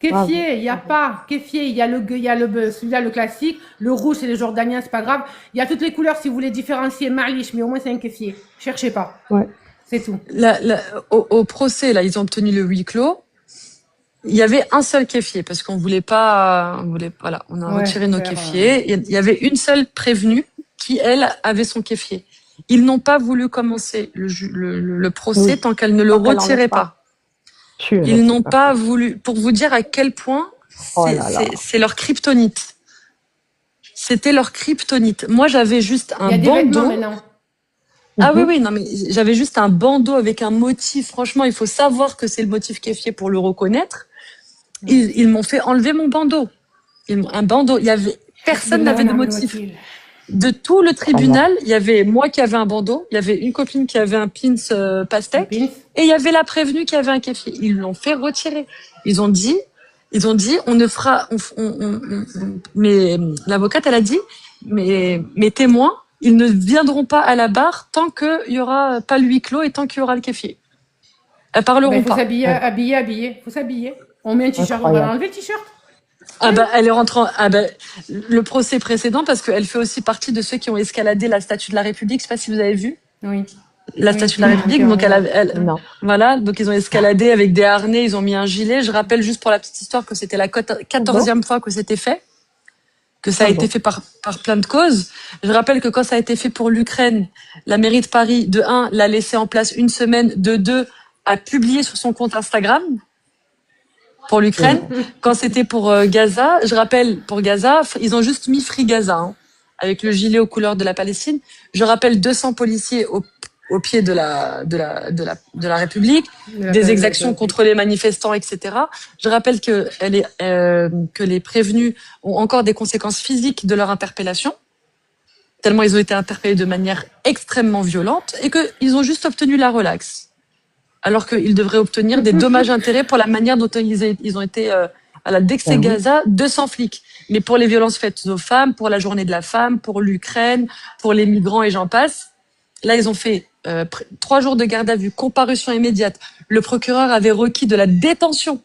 Kéfier, il n'y a pas. Kéfier, il y a celui-là, le classique. Le rouge, c'est le jordanien, c'est pas grave. Il y a toutes les couleurs si vous voulez différencier. Malish, mais au moins, c'est un kéfier. Cherchez pas. Ouais. C'est tout. Au procès, là, ils ont obtenu le huis clos. Il y avait un seul kéfier parce qu'on voulait pas, voilà, on a Ouais, retiré nos faire, kéfiers. Il y avait une seule prévenue qui, elle, avait son kéfier. Ils n'ont pas voulu commencer le procès Oui. tant qu'elle ne le Tant qu'elle retirait l'enlève pas. Sûr, Ils c'est n'ont pas voulu, pour vous dire à quel point Oh là là. c'est leur kryptonite. C'était leur kryptonite. Moi, j'avais juste Il y un a des vêtements bandeau. maintenant. Ah oui, non, mais j'avais juste un bandeau avec un motif. Franchement, il faut savoir que c'est le motif kéfier pour le reconnaître. Ils m'ont fait enlever mon bandeau. Un bandeau. Il y avait, personne n'avait de motif. De tout le tribunal, il y avait moi qui avais un bandeau, il y avait une copine qui avait un pins pastèque, et il y avait la prévenue qui avait un kéfier. Ils l'ont fait retirer. Ils ont dit, Ils ont dit, on ne fera, mais l'avocate, elle a dit, mais mes témoins, ils ne viendront pas à la barre tant qu'il y aura pas le huis clos et tant qu'il y aura le keffier. Elles parleront Il faut pas. s'habiller, habiller. Faut s'habiller. On met un t-shirt, on va Incroyable. enlever le t-shirt. Ah bah, elle est rentrée le procès précédent, parce qu'elle fait aussi partie de ceux qui ont escaladé la statue de la République. Je sais pas si vous avez vu. Oui. La Oui, statue de la République. Donc Non. voilà. Donc ils ont escaladé avec des harnais, ils ont mis un gilet. Je rappelle juste pour la petite histoire que c'était la 14e fois que c'était fait. Que ça a été fait par plein de causes. Je rappelle que quand ça a été fait pour l'Ukraine, la mairie de Paris, de 1, l'a laissé en place une semaine, de 2, a publié sur son compte Instagram pour l'Ukraine. Quand c'était pour Gaza, je rappelle, pour Gaza, ils ont juste mis Free Gaza, hein, avec le gilet aux couleurs de la Palestine. Je rappelle 200 policiers au pied de la République, des exactions contre les manifestants, etc. Je rappelle que les prévenus ont encore des conséquences physiques de leur interpellation, tellement ils ont été interpellés de manière extrêmement violente, et qu'ils ont juste obtenu la relaxe. Alors qu'ils devraient obtenir des dommages-intérêts pour la manière dont ils ont été, dès que c'est Gaza, 200 flics. Mais pour les violences faites aux femmes, pour la journée de la femme, pour l'Ukraine, pour les migrants et j'en passe, là, ils ont fait 3 jours de garde à vue, comparution immédiate. Le procureur avait requis de la détention.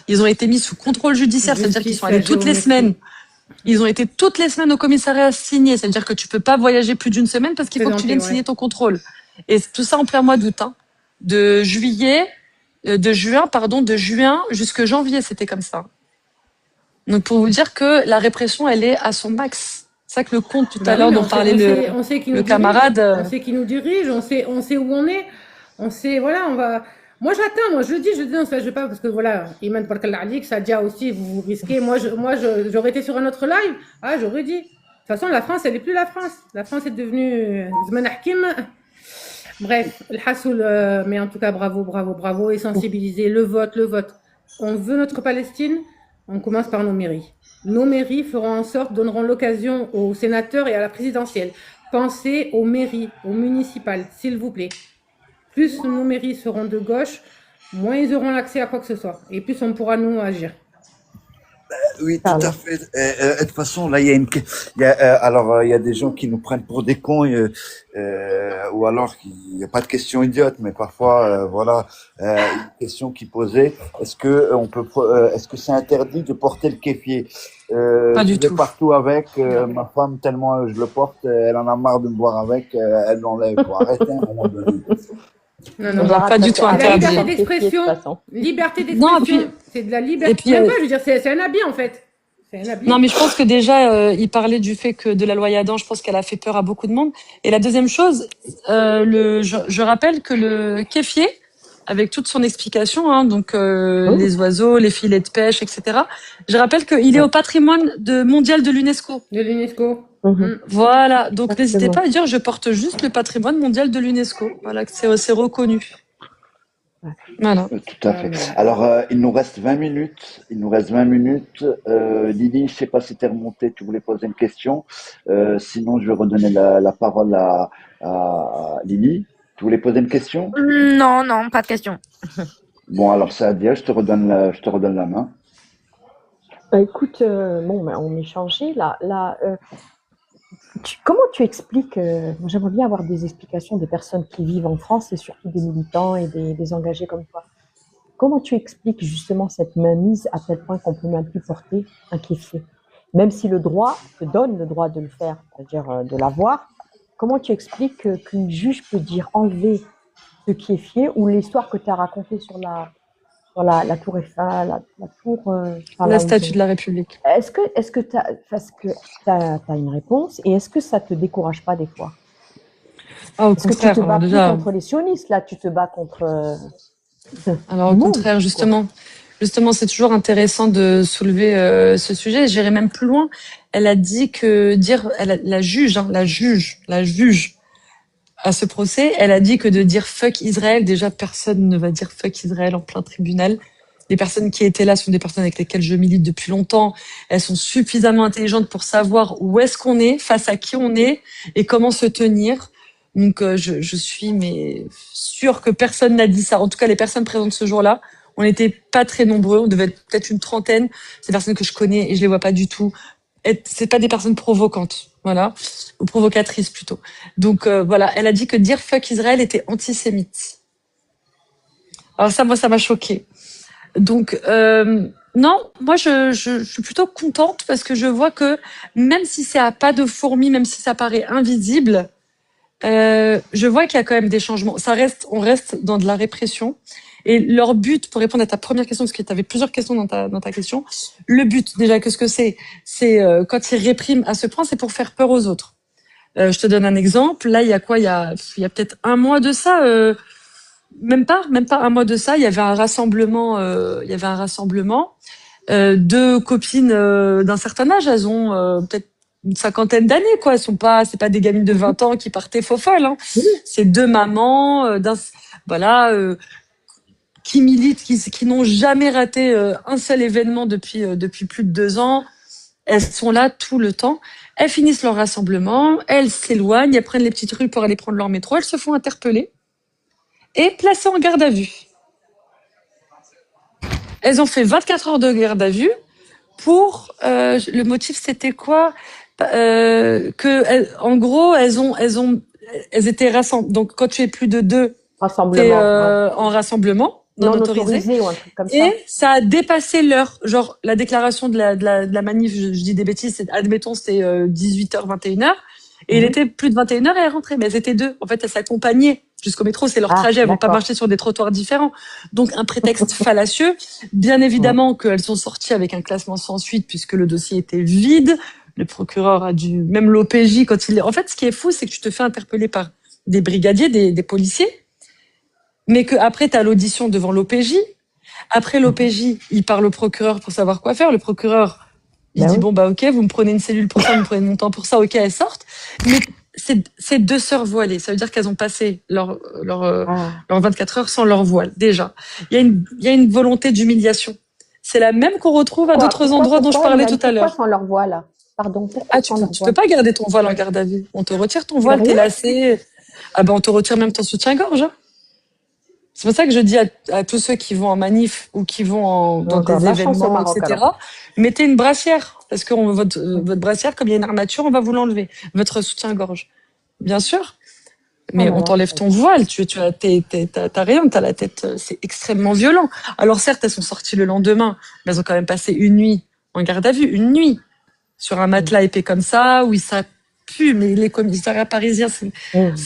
Ils ont été mis sous contrôle judiciaire, c'est-à-dire qu'ils sont allés toutes les semaines. Ils ont été toutes les semaines au commissariat signer, c'est-à-dire que tu peux pas voyager plus d'une semaine parce qu'il faut que tu viennes signer ton contrôle. Et tout ça en plein mois d'août, hein. De juin, jusque janvier, c'était comme ça. Donc pour vous dire que la répression, elle est à son max. C'est ça que le compte tout à l'heure dont parlait le camarade. On sait qui nous dirige, on sait où on est. On sait, voilà, on va. Moi, j'attends, je dis, non, ça, je vais pas, parce que voilà, Iman Parkalalik, Sadia aussi, vous risquez. Moi, j'aurais été sur un autre live, j'aurais dit. De toute façon, la France, elle est plus la France. La France est devenue Zman Hakim. Bref, le hassoul, mais en tout cas, bravo, et sensibiliser, le vote. On veut notre Palestine, on commence par nos mairies. Nos mairies feront en sorte, donneront l'occasion aux sénateurs et à la présidentielle. Pensez aux mairies, aux municipales, s'il vous plaît. Plus nos mairies seront de gauche, moins ils auront accès à quoi que ce soit. Et plus on pourra, nous, agir. Oui, tout à fait. De toute façon, là, il y a des gens qui nous prennent pour des cons, ou alors il n'y a pas de question idiote, mais parfois, une question qui posait, est-ce que c'est interdit de porter le kéfier? Pas du je vais tout. partout avec, ma femme, tellement je le porte, elle en a marre de me voir avec, elle l'enlève. Faut arrêter à un moment donné. Non, pas du tout interdit. La liberté d'expression, Non, et puis, c'est de la liberté. et puis, Même pas, je veux dire, c'est un habit en fait. C'est un habit. non, mais je pense que déjà, il parlait du fait que de la loi Yadan, je pense qu'elle a fait peur à beaucoup de monde. Et la deuxième chose, je rappelle que le kéfier, avec toute son explication, hein, donc les oiseaux, les filets de pêche, etc. Je rappelle qu'il est au patrimoine mondial de l'UNESCO. De l'UNESCO. Voilà, donc n'hésitez pas à dire je porte juste le patrimoine mondial de l'UNESCO. Voilà, que c'est reconnu. Voilà. Tout à fait. Alors, il nous reste 20 minutes. Lily, je sais pas si t'es remontée, tu voulais poser une question. Sinon, je vais redonner la parole à Lily. Tu voulais poser une question? Non, pas de question. Bon, alors Sadia, je te redonne la main. Écoute, on est changé là. Comment tu expliques, j'aimerais bien avoir des explications des personnes qui vivent en France et surtout des militants et des engagés comme toi. Comment tu expliques justement cette mainmise à tel point qu'on peut même plus porter un kéfier? Même si le droit te donne le droit de le faire, c'est-à-dire de l'avoir, comment tu expliques qu'une juge peut dire enlever ce kéfier, ou l'histoire que tu as racontée sur la tour Eiffel, la statue de la République. Est-ce que tu as une réponse, et est-ce que ça te décourage pas des fois? Au Est-ce que tu te bats plus contre les sionistes, là, tu te bats contre... Alors au contraire, justement, c'est toujours intéressant de soulever ce sujet. J'irai même plus loin. Elle a dit la juge à ce procès, elle a dit que de dire fuck Israël, déjà personne ne va dire fuck Israël en plein tribunal. Les personnes qui étaient là sont des personnes avec lesquelles je milite depuis longtemps. Elles sont suffisamment intelligentes pour savoir où est-ce qu'on est, face à qui on est et comment se tenir. Donc je suis sûre que personne n'a dit ça. En tout cas, les personnes présentes ce jour-là On n'était pas très nombreux, on devait être peut-être une trentaine. C'est des personnes que je connais et je les vois pas du tout. C'est pas des personnes provocantes, voilà, ou provocatrices plutôt. Donc voilà, elle a dit que dire fuck Israël était antisémite. Alors ça, moi, ça m'a choquée. Donc non, moi je suis plutôt contente parce que je vois que même si c'est à pas de fourmi, même si ça paraît invisible, je vois qu'il y a quand même des changements. On reste dans de la répression. Et leur but, pour répondre à ta première question, parce que tu avais plusieurs questions dans ta question, le but, déjà, qu'est-ce que c'est? C'est quand ils répriment à ce point, c'est pour faire peur aux autres. Je te donne un exemple. Là, il y a quoi? Il y a peut-être un mois de ça, même pas un mois de ça, il y avait un rassemblement. Deux copines d'un certain âge, elles ont peut-être une cinquantaine d'années, quoi. C'est pas des gamines de 20 ans qui partaient faux folles, hein. C'est deux mamans, qui militent, qui n'ont jamais raté un seul événement depuis plus de 2 ans. Elles sont là tout le temps. Elles finissent leur rassemblement, elles s'éloignent, elles prennent les petites rues pour aller prendre leur métro, elles se font interpeller et placées en garde à vue. Elles ont fait 24 heures de garde à vue pour le motif, c'était quoi? En gros, elles étaient rassemblées. Donc quand tu es plus de 2, t'es en rassemblement non autorisé, ou un truc comme ça. et ça a dépassé l'heure. Genre la déclaration de la manif, je dis des bêtises, admettons c'était 18h 21h, et il était plus de 21h et elles rentraient, mais elles étaient 2. En fait, elles s'accompagnaient jusqu'au métro, c'est leur trajet, elles vont pas marcher sur des trottoirs différents. Donc un prétexte fallacieux. Bien évidemment qu'elles sont sorties avec un classement sans suite puisque le dossier était vide. Le procureur a dû, même l'OPJ, en fait, ce qui est fou, c'est que tu te fais interpeller par des brigadiers, des policiers, mais que après t'as l'audition devant l'OPJ. Après l'OPJ, il parle au procureur pour savoir quoi faire. Le procureur, il dit bon ok, vous me prenez une cellule pour ça, vous me prenez mon temps pour ça, ok, elles sortent. Mais c'est 2 sœurs voilées. Ça veut dire qu'elles ont passé leur 24 heures sans leur voile, déjà. Il y a une volonté d'humiliation. C'est la même qu'on retrouve à d'autres endroits dont je parlais tout à l'heure. Pourquoi sans leur voile? Pardon. Tu peux pas garder ton voile en garde à vue. On te retire ton voile, t'es lacé. On te retire même ton soutien-gorge. Hein. C'est pour ça que je dis à tous ceux qui vont en manif ou qui vont dans des événements, etc., mettez une brassière. Parce que votre brassière, comme il y a une armature, on va vous l'enlever. Votre soutien-gorge. Bien sûr. Mais on t'enlève ton voile. T'as rien, t'as la tête. C'est extrêmement violent. Alors certes, elles sont sorties le lendemain, mais elles ont quand même passé une nuit en garde à vue. Une nuit. Sur un matelas épais comme ça, où ça pue. Mais les commissariats parisiens,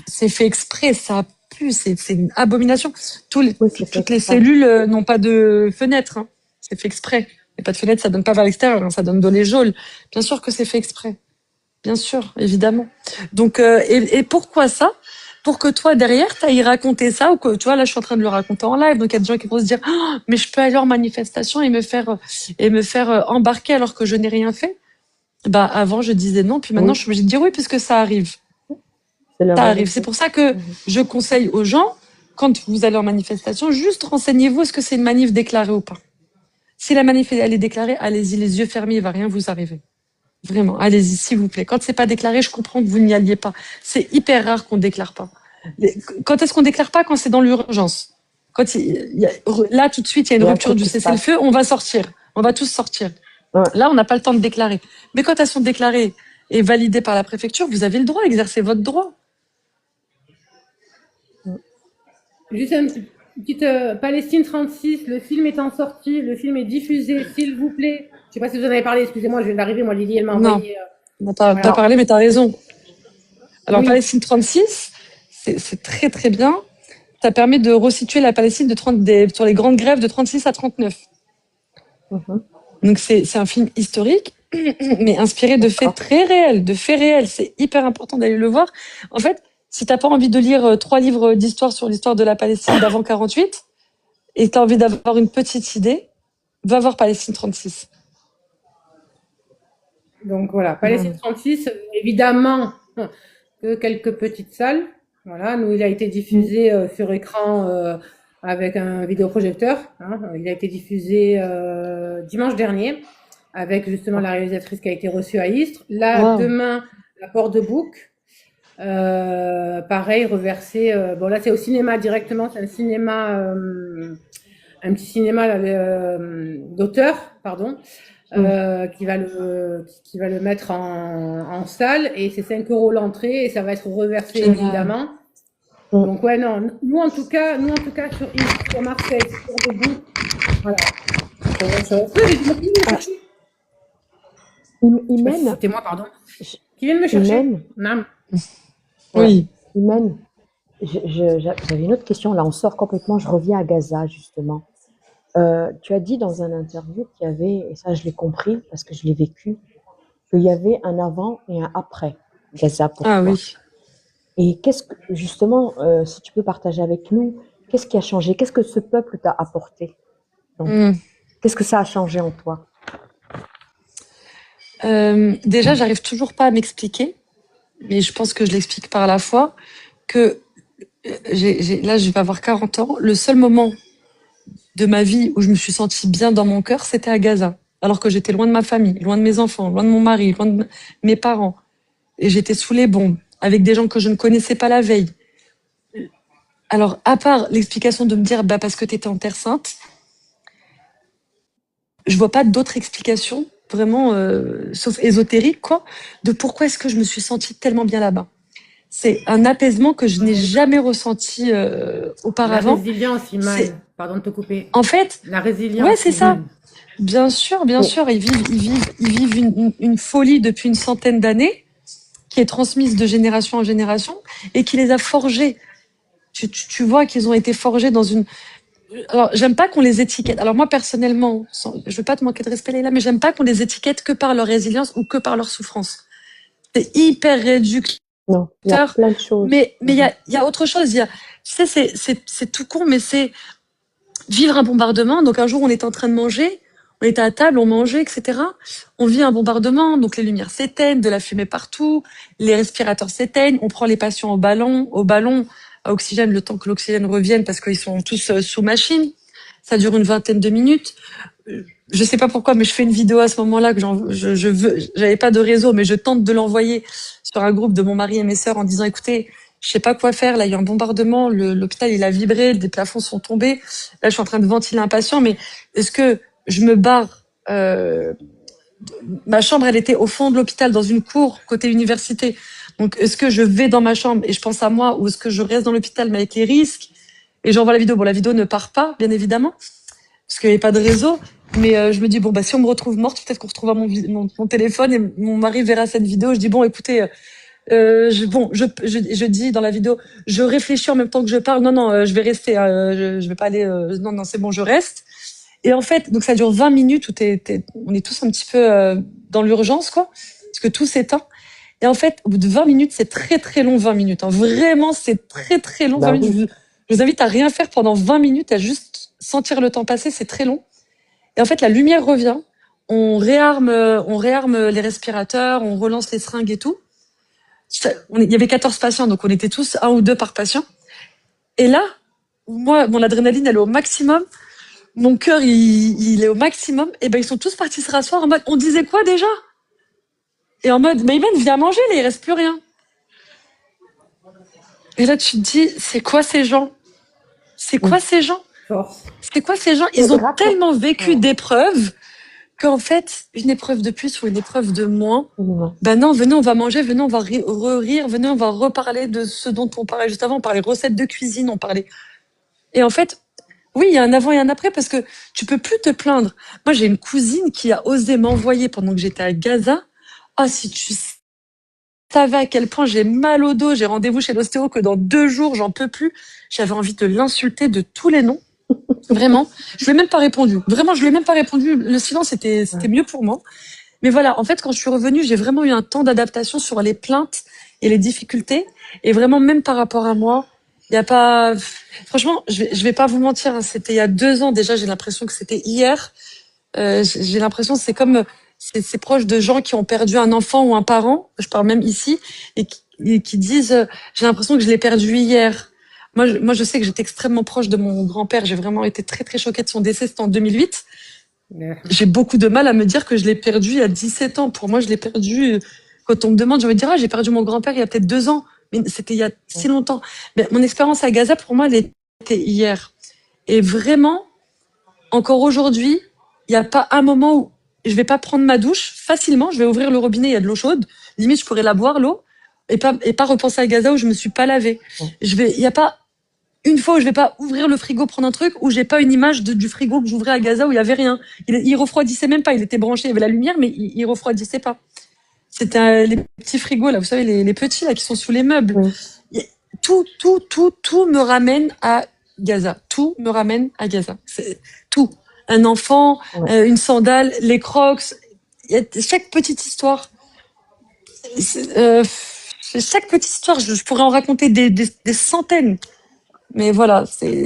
c'est fait exprès. Ça pue. C'est une abomination. Toutes les cellules n'ont pas de fenêtre. Hein. C'est fait exprès. Il n'y a pas de fenêtre, ça donne pas vers l'extérieur, hein, ça donne dans les geôles. Bien sûr que c'est fait exprès. Bien sûr, évidemment. Donc, et pourquoi ça? Pour que toi, derrière, tu ailles raconter ça, ou que, tu vois, là, je suis en train de le raconter en live, donc il y a des gens qui vont se dire, oh, mais je peux aller en manifestation et me faire embarquer alors que je n'ai rien fait. Avant, je disais non, puis maintenant, je suis obligée de dire oui, puisque ça arrive. Ça arrive. C'est pour ça que je conseille aux gens, quand vous allez en manifestation, juste renseignez-vous, est-ce que c'est une manif déclarée ou pas? Si la manif elle est déclarée, allez-y, les yeux fermés, il va rien vous arriver. Vraiment, allez-y, s'il vous plaît. Quand c'est pas déclaré, je comprends que vous n'y alliez pas. C'est hyper rare qu'on déclare pas. Quand est-ce qu'on déclare pas? Quand c'est dans l'urgence. Là, tout de suite, il y a une rupture du cessez-le-feu, on va sortir. On va tous sortir. Ouais. Là, on n'a pas le temps de déclarer. Mais quand elles sont déclarées et validées par la préfecture, vous avez le droit d'exercer votre droit. Juste une petite Palestine 36, le film est en sortie, le film est diffusé, s'il vous plaît. Je sais pas si vous en avez parlé, excusez-moi, je viens d'arriver, moi Lydie, elle m'a envoyé. Non, on n'a pas parlé, mais tu as raison. Alors, oui. Palestine 36, c'est très très bien. Ça permet de resituer la Palestine sur les grandes grèves de 36 à 39. Donc c'est un film historique, mais inspiré de faits très réels, de faits réels. C'est hyper important d'aller le voir. En fait, si t'as pas envie de lire 3 livres d'histoire sur l'histoire de la Palestine d'avant 48, et t'as envie d'avoir une petite idée, va voir Palestine 36. Donc voilà, Palestine 36, évidemment, que quelques petites salles. Voilà, nous, il a été diffusé sur écran avec un vidéoprojecteur. Hein. Il a été diffusé dimanche dernier avec justement la réalisatrice qui a été reçue à Istres. Là, demain, la Porte de Bouc. Pareil, reversé. Bon, là, c'est au cinéma directement. C'est un cinéma un petit cinéma d'auteur, pardon, qui va le mettre en salle et c'est 5 € l'entrée et ça va être reversé Génial. évidemment. Donc ouais, non, nous en tout cas sur Marseille, sur debout, voilà. Imen, C'était moi, pardon. Qui vient de me chercher? Imen, Non. Oui. Imen, j'avais une autre question. Là, on sort complètement. Je reviens à Gaza, justement. Tu as dit dans un interview qu'il y avait, et ça je l'ai compris parce que je l'ai vécu, qu'il y avait un avant et un après Gaza pour Ah toi. oui. Et qu'est-ce que, justement, si tu peux partager avec nous, qu'est-ce qui a changé? Qu'est-ce que ce peuple t'a apporté? Donc, qu'est-ce que ça a changé en toi? Déjà, j'arrive toujours pas à m'expliquer, mais je pense que je l'explique par la foi, que là, je vais avoir 40 ans. Le seul moment de ma vie où je me suis sentie bien dans mon cœur, c'était à Gaza. Alors que j'étais loin de ma famille, loin de mes enfants, loin de mon mari, loin de mes parents. Et j'étais sous les bombes, avec des gens que je ne connaissais pas la veille. Alors, à part l'explication de me dire, bah, parce que t'étais en Terre Sainte, je vois pas d'autre explication, vraiment, sauf ésotérique, quoi, de pourquoi est-ce que je me suis sentie tellement bien là-bas. C'est un apaisement que je n'ai jamais ressenti auparavant. La résilience, Iman. Pardon de te couper. En fait, la résilience. Ouais, c'est ça. Bien sûr, bien sûr. Ils vivent une folie depuis une centaine d'années qui est transmise de génération en génération et qui les a forgés. Tu vois qu'ils ont été forgés dans une... Alors, j'aime pas qu'on les étiquette. Alors moi, personnellement, je veux pas te manquer de respect, Leïla, mais j'aime pas qu'on les étiquette que par leur résilience ou que par leur souffrance. C'est hyper réducteur. Non, il y a plein de choses. Mais il y a autre chose. Tu sais, c'est tout con, mais c'est vivre un bombardement. Donc un jour, on était en train de manger, on était à table, on mangeait, etc. On vit un bombardement, donc les lumières s'éteignent, de la fumée partout, les respirateurs s'éteignent, on prend les patients au ballon à oxygène, le temps que l'oxygène revienne parce qu'ils sont tous sous machine. Ça dure une vingtaine de minutes. Je sais pas pourquoi, mais je fais une vidéo à ce moment-là que j'avais pas de réseau, mais je tente de l'envoyer sur un groupe de mon mari et mes sœurs en disant, écoutez, je sais pas quoi faire. Là, il y a eu un bombardement. L'hôpital, il a vibré. Des plafonds sont tombés. Là, je suis en train de ventiler un patient. Mais est-ce que je me barre ma chambre, elle était au fond de l'hôpital, dans une cour côté université. Donc, est-ce que je vais dans ma chambre et je pense à moi, ou est-ce que je reste dans l'hôpital mais avec les risques et j'envoie la vidéo? Bon, la vidéo ne part pas, bien évidemment, parce qu'il n'y avait pas de réseau. Mais je me dis bon, bah si on me retrouve morte, peut-être qu'on retrouvera mon téléphone et mon mari verra cette vidéo. Je dis bon, écoutez. Je dis dans la vidéo, je réfléchis en même temps que je parle. Non, je vais rester. Je vais pas aller. Non, c'est bon, je reste. Et en fait, donc ça dure 20 minutes où on est tous un petit peu dans l'urgence, quoi, parce que tout s'éteint. Et en fait, au bout de 20 minutes, c'est très très long, 20 minutes. Hein. Vraiment, c'est très très long. 20 minutes. Je vous invite à rien faire pendant 20 minutes, à juste sentir le temps passer. C'est très long. Et en fait, la lumière revient. On réarme les respirateurs, on relance les seringues et tout. Il y avait 14 patients, donc on était tous 1 ou 2 par patient. Et là, moi, mon adrénaline, elle est au maximum. Mon cœur, il est au maximum. Et ben, ils sont tous partis se rasseoir en mode, on disait quoi déjà? Et en mode, mais Imen, viens manger, là, il reste plus rien. Et là, tu te dis, c'est quoi ces gens? C'est quoi ces gens? C'est quoi ces gens? Ils ont tellement vécu d'épreuves qu'en fait, une épreuve de plus ou une épreuve de moins, ben non, venez, on va manger, venez, on va rire, venez, on va reparler de ce dont on parlait juste avant, on parlait recettes de cuisine, on parlait... Et en fait, oui, il y a un avant et un après parce que tu peux plus te plaindre. Moi, j'ai une cousine qui a osé m'envoyer pendant que j'étais à Gaza. Ah, si tu savais à quel point j'ai mal au dos, j'ai rendez-vous chez l'ostéo que dans 2 jours, j'en peux plus. J'avais envie de l'insulter de tous les noms. Vraiment. Je lui ai même pas répondu. Vraiment, je lui ai même pas répondu. Le silence, c'était mieux pour moi. Mais voilà, en fait, quand je suis revenue, j'ai vraiment eu un temps d'adaptation sur les plaintes et les difficultés. Et vraiment, même par rapport à moi, il y a pas... Franchement, je vais pas vous mentir, hein, c'était il y a 2 ans déjà, j'ai l'impression que c'était hier. J'ai l'impression que c'est comme... C'est proche de gens qui ont perdu un enfant ou un parent, je parle même ici, et qui disent j'ai l'impression que je l'ai perdu hier. Moi, je sais que j'étais extrêmement proche de mon grand-père. J'ai vraiment été très, très choquée de son décès. C'était en 2008. J'ai beaucoup de mal à me dire que je l'ai perdu il y a 17 ans. Pour moi, je l'ai perdu... Quand on me demande, je vais dire, j'ai perdu mon grand-père il y a peut-être 2 ans. Mais c'était il y a si longtemps. Mais mon expérience à Gaza, pour moi, elle était hier. Et vraiment, encore aujourd'hui, il n'y a pas un moment où je vais pas prendre ma douche facilement. Je vais ouvrir le robinet, il y a de l'eau chaude. Limite, je pourrais la boire, l'eau, et pas repenser à Gaza où je me suis pas lavée. Il y a pas une fois où je vais pas ouvrir le frigo, prendre un truc, où j'ai pas une image du frigo que j'ouvrais à Gaza où il y avait rien. Il refroidissait même pas. Il était branché, il y avait la lumière, mais il refroidissait pas. C'était les petits frigos, là, vous savez, les petits, là, qui sont sous les meubles. Oui. Tout me ramène à Gaza. Tout me ramène à Gaza. C'est tout. Un enfant, une sandale, les Crocs. Il y a chaque petite histoire. Chaque petite histoire, je pourrais en raconter des centaines. Mais voilà, c'est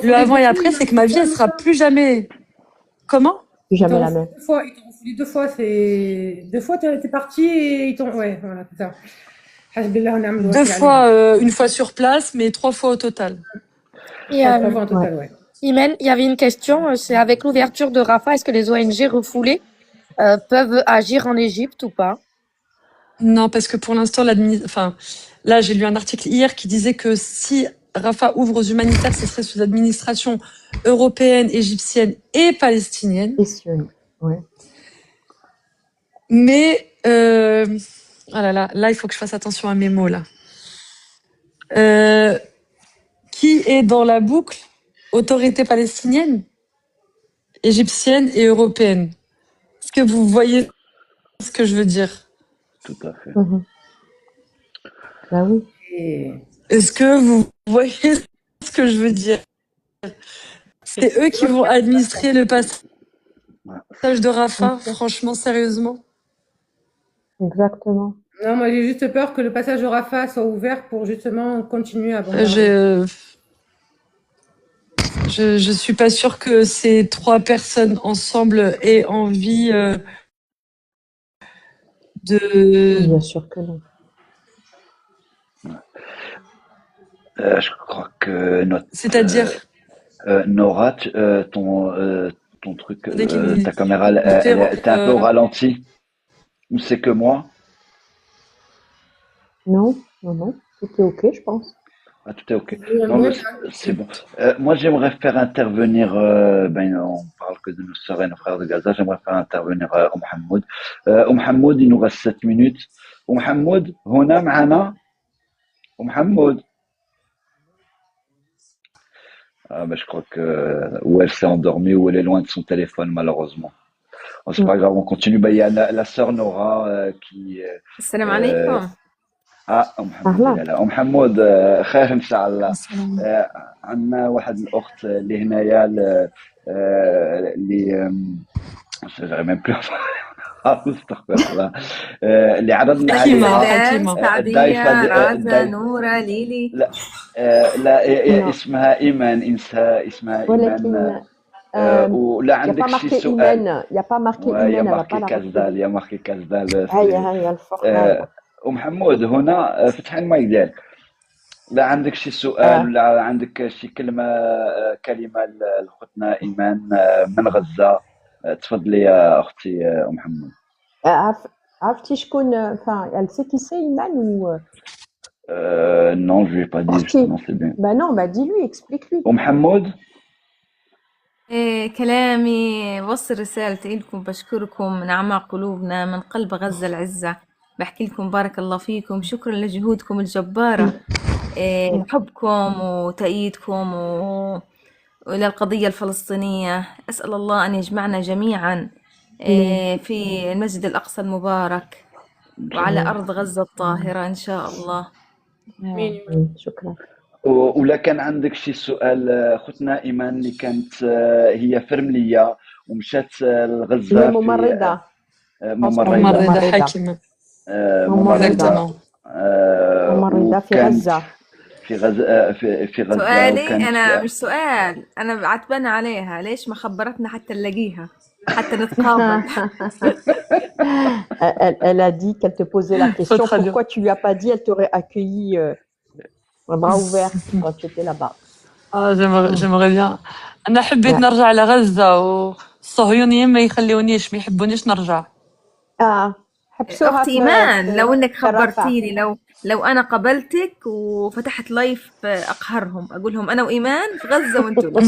le avant et après, c'est que ma vie, elle sera plus jamais. Comment? Plus jamais la même. Ils t'ont refusé 2 fois. Deux fois, t'es parti et ils t'ont. Ouais, voilà, c'est ça. 2 fois, une fois sur place, mais 3 fois au total. Et, Imen, il y avait une question, c'est avec l'ouverture de Rafah, est-ce que les ONG refoulées peuvent agir en Égypte ou pas? Non, parce que pour l'instant, là, j'ai lu un article hier qui disait que si Rafah ouvre aux humanitaires, ce serait sous administration européenne, égyptienne et palestinienne. Ouais. Mais, oh là, il faut que je fasse attention à mes mots, là. Qui est dans la boucle? Autorité palestinienne, égyptienne et européenne. Est-ce que vous voyez ce que je veux dire? Tout à fait. Bah oui. Est-ce que vous voyez ce que je veux dire? C'est eux qui vont administrer le passage de Rafah, franchement, sérieusement. Exactement. Non, moi j'ai juste peur que le passage de Rafah soit ouvert pour justement continuer à bombarder. Je suis pas sûre que ces 3 personnes ensemble aient envie de. Bien sûr que non. Je crois que notre. C'est-à-dire Nora, ton truc, ta caméra, t'es un peu au ralenti. Ou c'est que moi? Non, tout est ok, je pense. Ah, tout est ok. Non, c'est bon. Moi, j'aimerais faire intervenir, on parle que de nos sœurs et nos frères de Gaza, j'aimerais faire intervenir Mohamed. Mohamed, il nous reste 7 minutes. Mohamed, هنا معنا. Mohamed. Je crois que ou elle s'est endormie ou elle est loin de son téléphone, malheureusement. Bon, c'est pas grave, on continue. Il y a la sœur Nora qui. Salam alaikum. محمود خير ان شاء الله. عندنا واحد الاخت اللي هنايا اللي j'arrive même plus استغفر الله اللي عرضنا عليها الضيفة نورة ليلي لا اسمها ايمان اسمها ايمان ولا عندك شي سؤال يا با ماركي ايمان يا ماركي كازدال هيا الفرق ومحمود هنا فتح المايك ديالك. لا عندك شي سؤال ولا عندك شي كلمة لأختنا إيمان من غزة، تفضلي يا أختي محمود. عرفتي شكون elle sait qui c'est Iman ou non, je lui ai pas dit justement, c'est bien. Bah non, dis-lui, explique-lui. ومحمود كلامي وصل رسالتي لكم، بشكركم من أعماق قلوبنا من قلب غزة العزة، بحكي لكم بارك الله فيكم، شكرا لجهودكم الجبارة، حبكم وتأييدكم وللقضية الفلسطينية. أسأل الله أن يجمعنا جميعا في المسجد الأقصى المبارك وعلى أرض غزة الطاهرة إن شاء الله. شكرا. ولا كان عندك شي سؤال اختنا ايمان اللي كانت هي فرمليه ومشات لغزه ممرضه حكيمه ممرضه في غزه في غزه. سؤالي انا مش سؤال، انا عتبان عليها ليش ما خبرتنا حتى نلاقيها حتى نتقابل. Elle a dit qu'elle te posait la question pourquoi tu lui as pas dit, elle t'aurait accueilli bras ouverts quand tu étais là-bas. j'aimerais bien. أنا حبيت نرجع لغزة والصهيونيين ما يخلونيش ما يحبونيش نرجع. حبسوها أختي إيمان، لو إنك خبرتيني لو أنا قبلتك وفتحت لايف أقهرهم، أقول لهم أنا وإيمان في غزة وأنتوا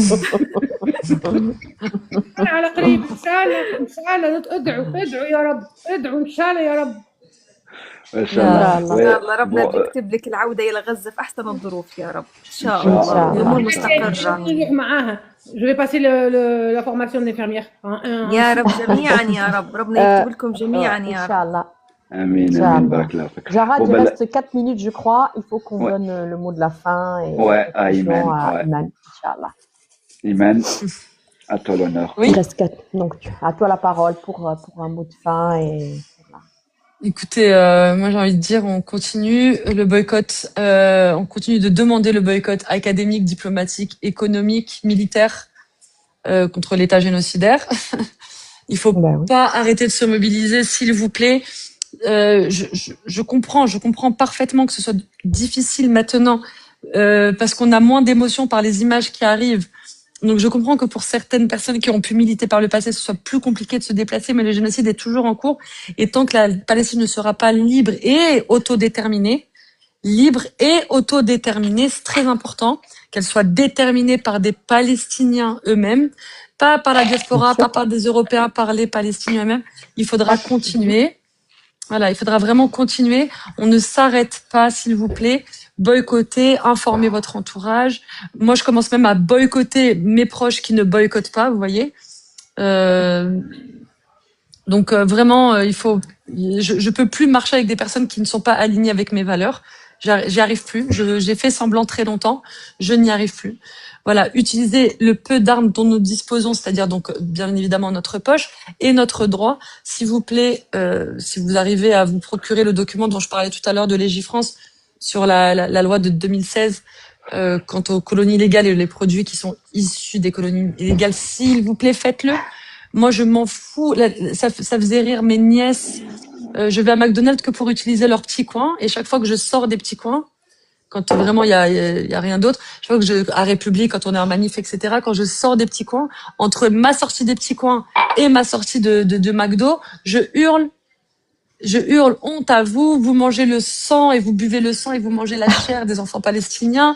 لا. على قريب إن شاء الله، إن شاء الله. ادعوا يا رب، ادعوا إن شاء الله يا رب. ما شاء يا الله. إن شاء الله ربنا بيكتب لك العودة إلى غزة في أحسن الظروف يا رب. إن شاء الله الأمور مستقرة نروح معاها. Je vais passer la formation d'infirmière. يا رب جميعا يا رب، ربنا يكتب لكم جميعا يا رب. Inch'Allah. امين امين بارك الله فيك. Jarad, il وبلا- reste 4 minutes, je crois. Il faut qu'on Ouais. donne le mot de la fin. Et Ouais, à conclusion Iman, à ouais. Iman, Inch'Allah. Iman, à toi l'honneur. Oui. Il reste 4. Donc, à toi la parole pour un mot de fin. Et... Écoutez, moi j'ai envie de dire, on continue le boycott, on continue de demander le boycott académique, diplomatique, économique, militaire contre l'État génocidaire. Il faut pas arrêter de se mobiliser, s'il vous plaît. Je comprends parfaitement que ce soit difficile maintenant parce qu'on a moins d'émotions par les images qui arrivent. Donc je comprends que pour certaines personnes qui ont pu militer par le passé, ce soit plus compliqué de se déplacer, mais le génocide est toujours en cours. Et tant que la Palestine ne sera pas libre et autodéterminée, c'est très important qu'elle soit déterminée par des Palestiniens eux-mêmes, pas par la diaspora, pas par des Européens, par les Palestiniens eux-mêmes. Il faudra continuer. Voilà, il faudra vraiment continuer. On ne s'arrête pas, s'il vous plaît. Boycotter, informer votre entourage. Moi, je commence même à boycotter mes proches qui ne boycottent pas, vous voyez. Donc vraiment, il faut. Je peux plus marcher avec des personnes qui ne sont pas alignées avec mes valeurs. J'y arrive plus. J'ai fait semblant très longtemps. Je n'y arrive plus. Voilà, utiliser le peu d'armes dont nous disposons, c'est-à-dire donc bien évidemment notre poche et notre droit. S'il vous plaît, si vous arrivez à vous procurer le document dont je parlais tout à l'heure de Légifrance sur la loi de 2016 quant aux colonies illégales et les produits qui sont issus des colonies illégales, s'il vous plaît, faites-le. Moi, je m'en fous. Ça faisait rire mes nièces. Je vais à McDonald's que pour utiliser leurs petits coins. Et chaque fois que je sors des petits coins, quand vraiment il y a rien d'autre, chaque fois que à République, quand on est en manif, etc., quand je sors des petits coins, entre ma sortie des petits coins et ma sortie de McDo, je hurle honte à vous. Vous mangez le sang et vous buvez le sang et vous mangez la chair des enfants palestiniens.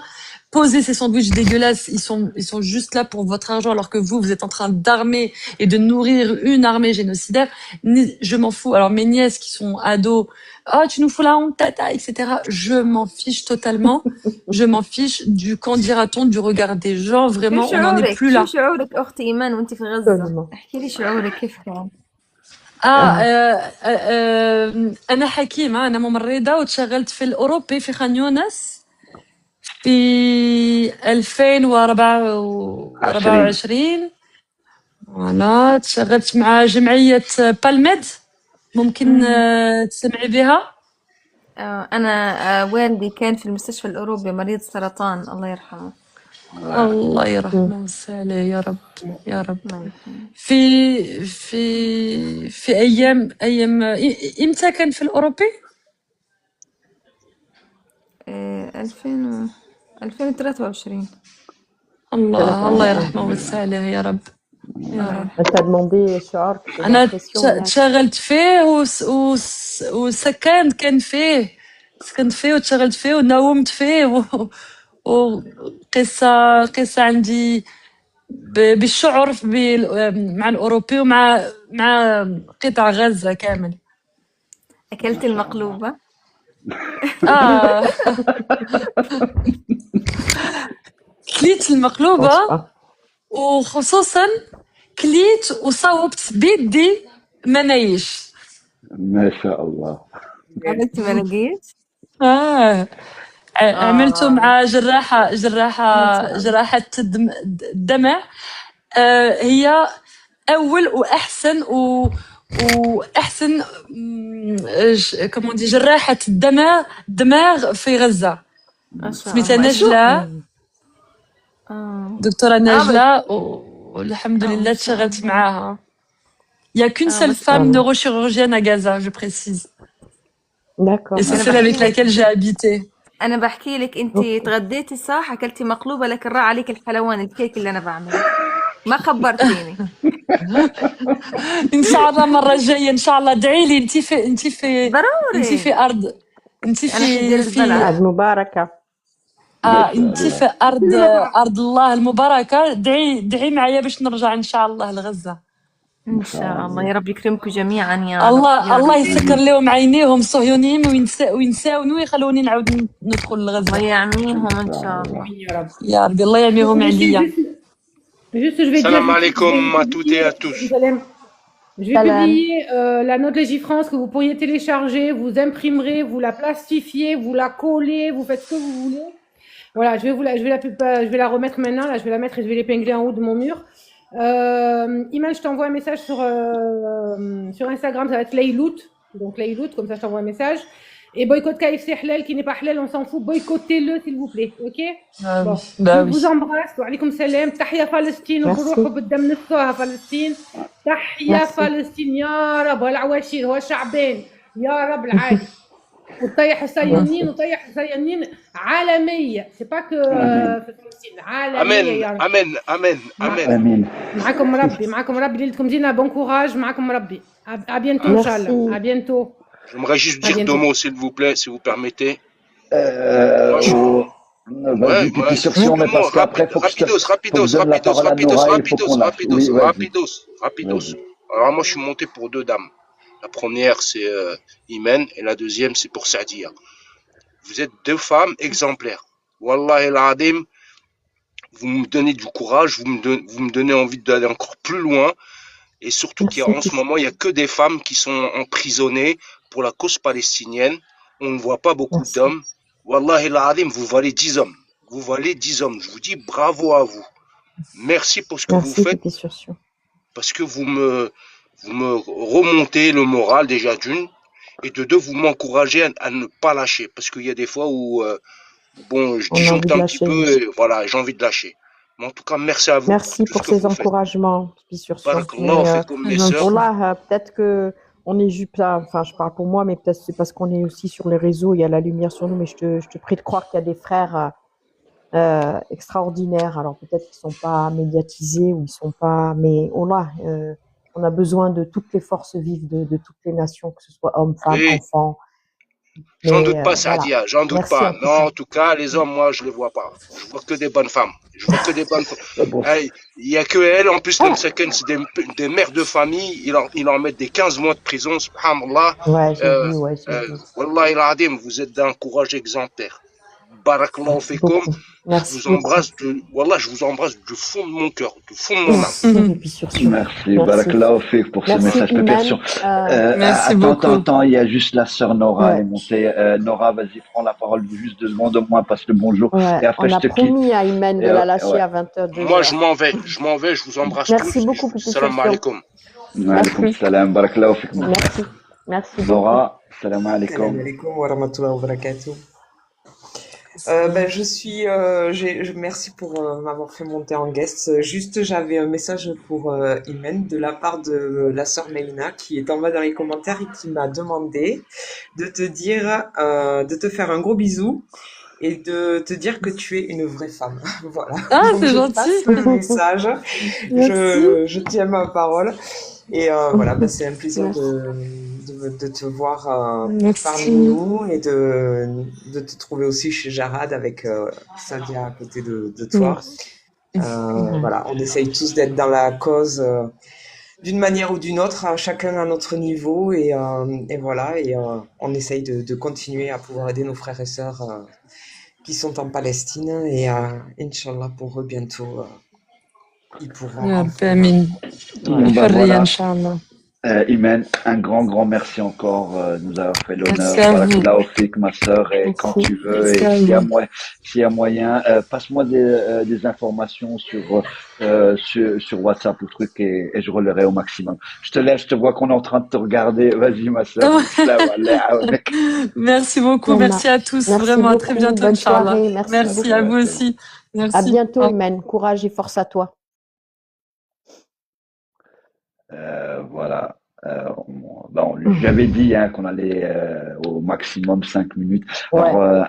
Posez ces sandwichs dégueulasses, ils sont juste là pour votre argent, alors que vous êtes en train d'armer et de nourrir une armée génocidaire. Je m'en fous. Alors mes nièces qui sont ados, oh tu nous fous la honte, tata, etc. Je m'en fiche totalement. Je m'en fiche du qu'en dira-t-on, du regard des gens. Vraiment, on n'en est plus là. شو شعورك أختي إيمان وأنت في غزة؟ احكي لي شعورك كيف كان؟ أنا حكيمة، أنا ممرضة وتشغلت في الأوروبي في خان يونس في 2024. أنا تشغلت مع جمعية بالميد، ممكن تسمعي بها. أنا والدي كان في المستشفى الأوروبي مريض سرطان، الله يرحمه. الله يرحمه ويسعده يا رب يا رب. في أيام إمتى كان في الأوروبي؟ 2023. الله يرحمه ويسعده يا رب يا رب. T'as demandé شعورك. أنا تشغلت فيه وسكنت كان فيه، سكنت فيه وتشغلت فيه ونومت فيه وقصة عندي بالشعور مع الأوروبي ومع قطاع غزة كامل. أكلت المقلوبة؟ كليت المقلوبة وخصوصا كليت وصوبت بيدي منايش. ما شاء الله. عملت مناقيش؟ عملته مع جراحة الدمع. هي أول وأحسن وأحسن كمان دي جراحة الدماغ في غزة. سميتها نجلة، دكتورة نجلة، والحمد لله تشغلت معاها. Il y a qu'une seule femme neurochirurgienne à Gaza, je précise. D'accord. Et c'est celle avec laquelle j'ai habité. أنا بحكي لك أنتي تغديتي صح، أكلتي مقلوبة، لكن راح عليك الحلوان الكيك اللي أنا بعمله، ما خبرتيني. إن شاء الله مرة جاية إن شاء الله. ادعي لي أنتي في ضروري. أنتي في أرض انت أنا في دير في البلد. عاد مباركة. ما شاء انت الله. في ارض الله المباركه. دعي معايا باش نرجع ان شاء الله لغزه. إن إن شاء شاء الله يا الله. رب يكرمكم جميعا يا رب الله يا الله رب. يسكر لهم عينيهم الصهيونيين وينساوني ويخلوني نعاود ندخل الله لغزه. يعميهم إن إن شاء شاء الله. الله. Oui, ya Rabbi. يا ربي الله يعميهم Donc, عليا. juste, je vais dire, Salam je alaikum à toutes et à vais tous. Jérusalem. Je vais Salam. publier la note Légifrance que vous pourriez télécharger, vous imprimerez, vous la plastifiez, vous la collez, vous faites ce que vous voulez. Voilà, je vais la remettre maintenant. Là, je vais la mettre et je vais l'épingler en haut de mon mur. Iman, je t'envoie un message sur Instagram. Ça va être Laylout. Donc Laylout, comme ça, je t'envoie un message. Et boycott KFC halal qui n'est pas halal, on s'en fout. Boycottez-le, s'il vous plaît. Ok? Bon, bah je vous embrasse. Wa alaykoum salam. Tahia Palestine. Merci. وبروحوا بالدم نسوها فلسطين. تحيا Merci. فلسطين يا رب. والعواشير هو شعبين يا رب العالي. وطيح الصهيونيين وطيح الصهيونيين عالمية. C'est pas que آمين. في فلسطين. عالمية يا رب. Amen, amen, amen. آمين. معكم ربي ليلتكم زينة. Bon courage. معكم ربي. À bientôt Inch'Allah. Merci. À bientôt. J'aimerais juste À dire bientôt. deux mots, s'il vous plaît, si vous permettez. Moi, Oh, vas-y, ouais, petit sur, mais parce qu'après, faut que je donne la parole à Nora, il faut qu'on lâche. Oui, vas-y. rapidos. Vas-y. Alors moi, je suis monté pour deux dames. La première, c'est Imen, et la deuxième, c'est pour Sadia. Vous êtes deux femmes exemplaires. Wallah el Adim, vous me donnez du courage, vous me donnez envie d'aller encore plus loin. Et surtout qu'en ce moment, il n'y a que des femmes qui sont emprisonnées pour la cause palestinienne. On ne voit pas beaucoup Merci. d'hommes. Wallah el Adim, vous valez 10 hommes. Vous valez 10 hommes. Je vous dis bravo à vous. Merci pour ce que vous Merci, faites, petit sur. parce que vous me remontez le moral déjà d'une, et de deux, vous m'encouragez à ne pas lâcher. Parce qu'il y a des fois où, bon, je On a envie disjoncte de un petit lâcher. peu, et voilà, j'ai envie de lâcher. Mais en tout cas, merci à vous Merci pour tout pour ce que ces vous faites. encouragements, petit sur. Barakallah, fait comme mes sœurs. Wallah, peut-être que on est juste là, enfin je parle pour moi, mais peut-être c'est parce qu'on est aussi sur les réseaux, il y a la lumière sur nous, mais je te prie de croire qu'il y a des frères extraordinaires. Alors peut-être qu'ils sont pas médiatisés ou ils sont pas, mais Wallah, on a besoin de toutes les forces vives de toutes les nations, que ce soit hommes, femmes, Oui. enfants. J'en Mais, doute pas, voilà. Sadia, j'en doute Merci pas. en tout Non, cas. en tout cas, les hommes, moi, je les vois pas. Je vois que des bonnes femmes. Je vois que des bonnes femmes. C'est bon. Il y a que elles, en plus, c'est des mères de famille, ils en mettent des 15 mois de prison, subhanallah. Ouais, j'ai vu, j'ai vu. Wallah el Adim, vous êtes d'un courage exemplaire. Barakallahu Merci fikum. beaucoup. Merci Wallah, je vous embrasse du fond de mon cœur, du fond de mon âme. Merci, puis sur. Merci, Barakallahu Fik pour ce Merci, message. Iman. Peut-être sur. Merci beaucoup. Attends, il y a juste la sœur Nora, Ouais. elle est montée. Nora, vas-y, prends la parole juste 2 secondes au moins, passe le bonjour. Ouais, Et après, on je a te quitte. promis à Iman de Et la lâcher ouais. à 20h02. Moi, je m'en vais, je vous embrasse Merci tous. beaucoup, petit Salam champion. alaikum. Wa alaykoum salam, Barakallahu Fik. Merci. Merci beaucoup. Nora, salam alaikum. Salam alaikum wa rahmatullahi wa barakatuh. Merci pour m'avoir fait monter en guest. Juste, j'avais un message pour Imen de la part de la sœur Meina qui est en bas dans les commentaires et qui m'a demandé de te dire, de te faire un gros bisou et de te dire que tu es une vraie femme. Voilà. Ah, Donc, c'est je gentil. passe le message. Je tiens ma parole. Et voilà, c'est un plaisir de te voir parmi nous et de te trouver aussi chez Jarad avec Sadia à côté de toi. Voilà, on essaye tous d'être dans la cause d'une manière ou d'une autre, chacun à notre niveau et voilà, et on essaye de continuer à pouvoir aider nos frères et sœurs qui sont en Palestine et Inch'Allah pour eux bientôt ils pourront يا enfin, ربي آمين. Bah, الحرية voilà. إن شاء الله. Imen, un grand merci encore de nous avoir fait l'honneur. Merci à vous. Barakallahu Fik, ma sœur, et Merci. quand tu veux, Merci et à vous. s'il y a moyen, passe-moi des informations sur WhatsApp ou truc et je relayerai au maximum. Je te laisse, je te vois qu'on est en train de te regarder. Vas-y, ma sœur. Merci beaucoup. Merci à tous. Merci Vraiment, à beaucoup. très bientôt, Bonne Inch'Allah. soirée. Merci Merci beaucoup. à vous aussi. Merci. À bientôt, Iman. Courage et force à toi. Voilà. J'avais dit qu'on allait au maximum 5 minutes. Ouais. Alors,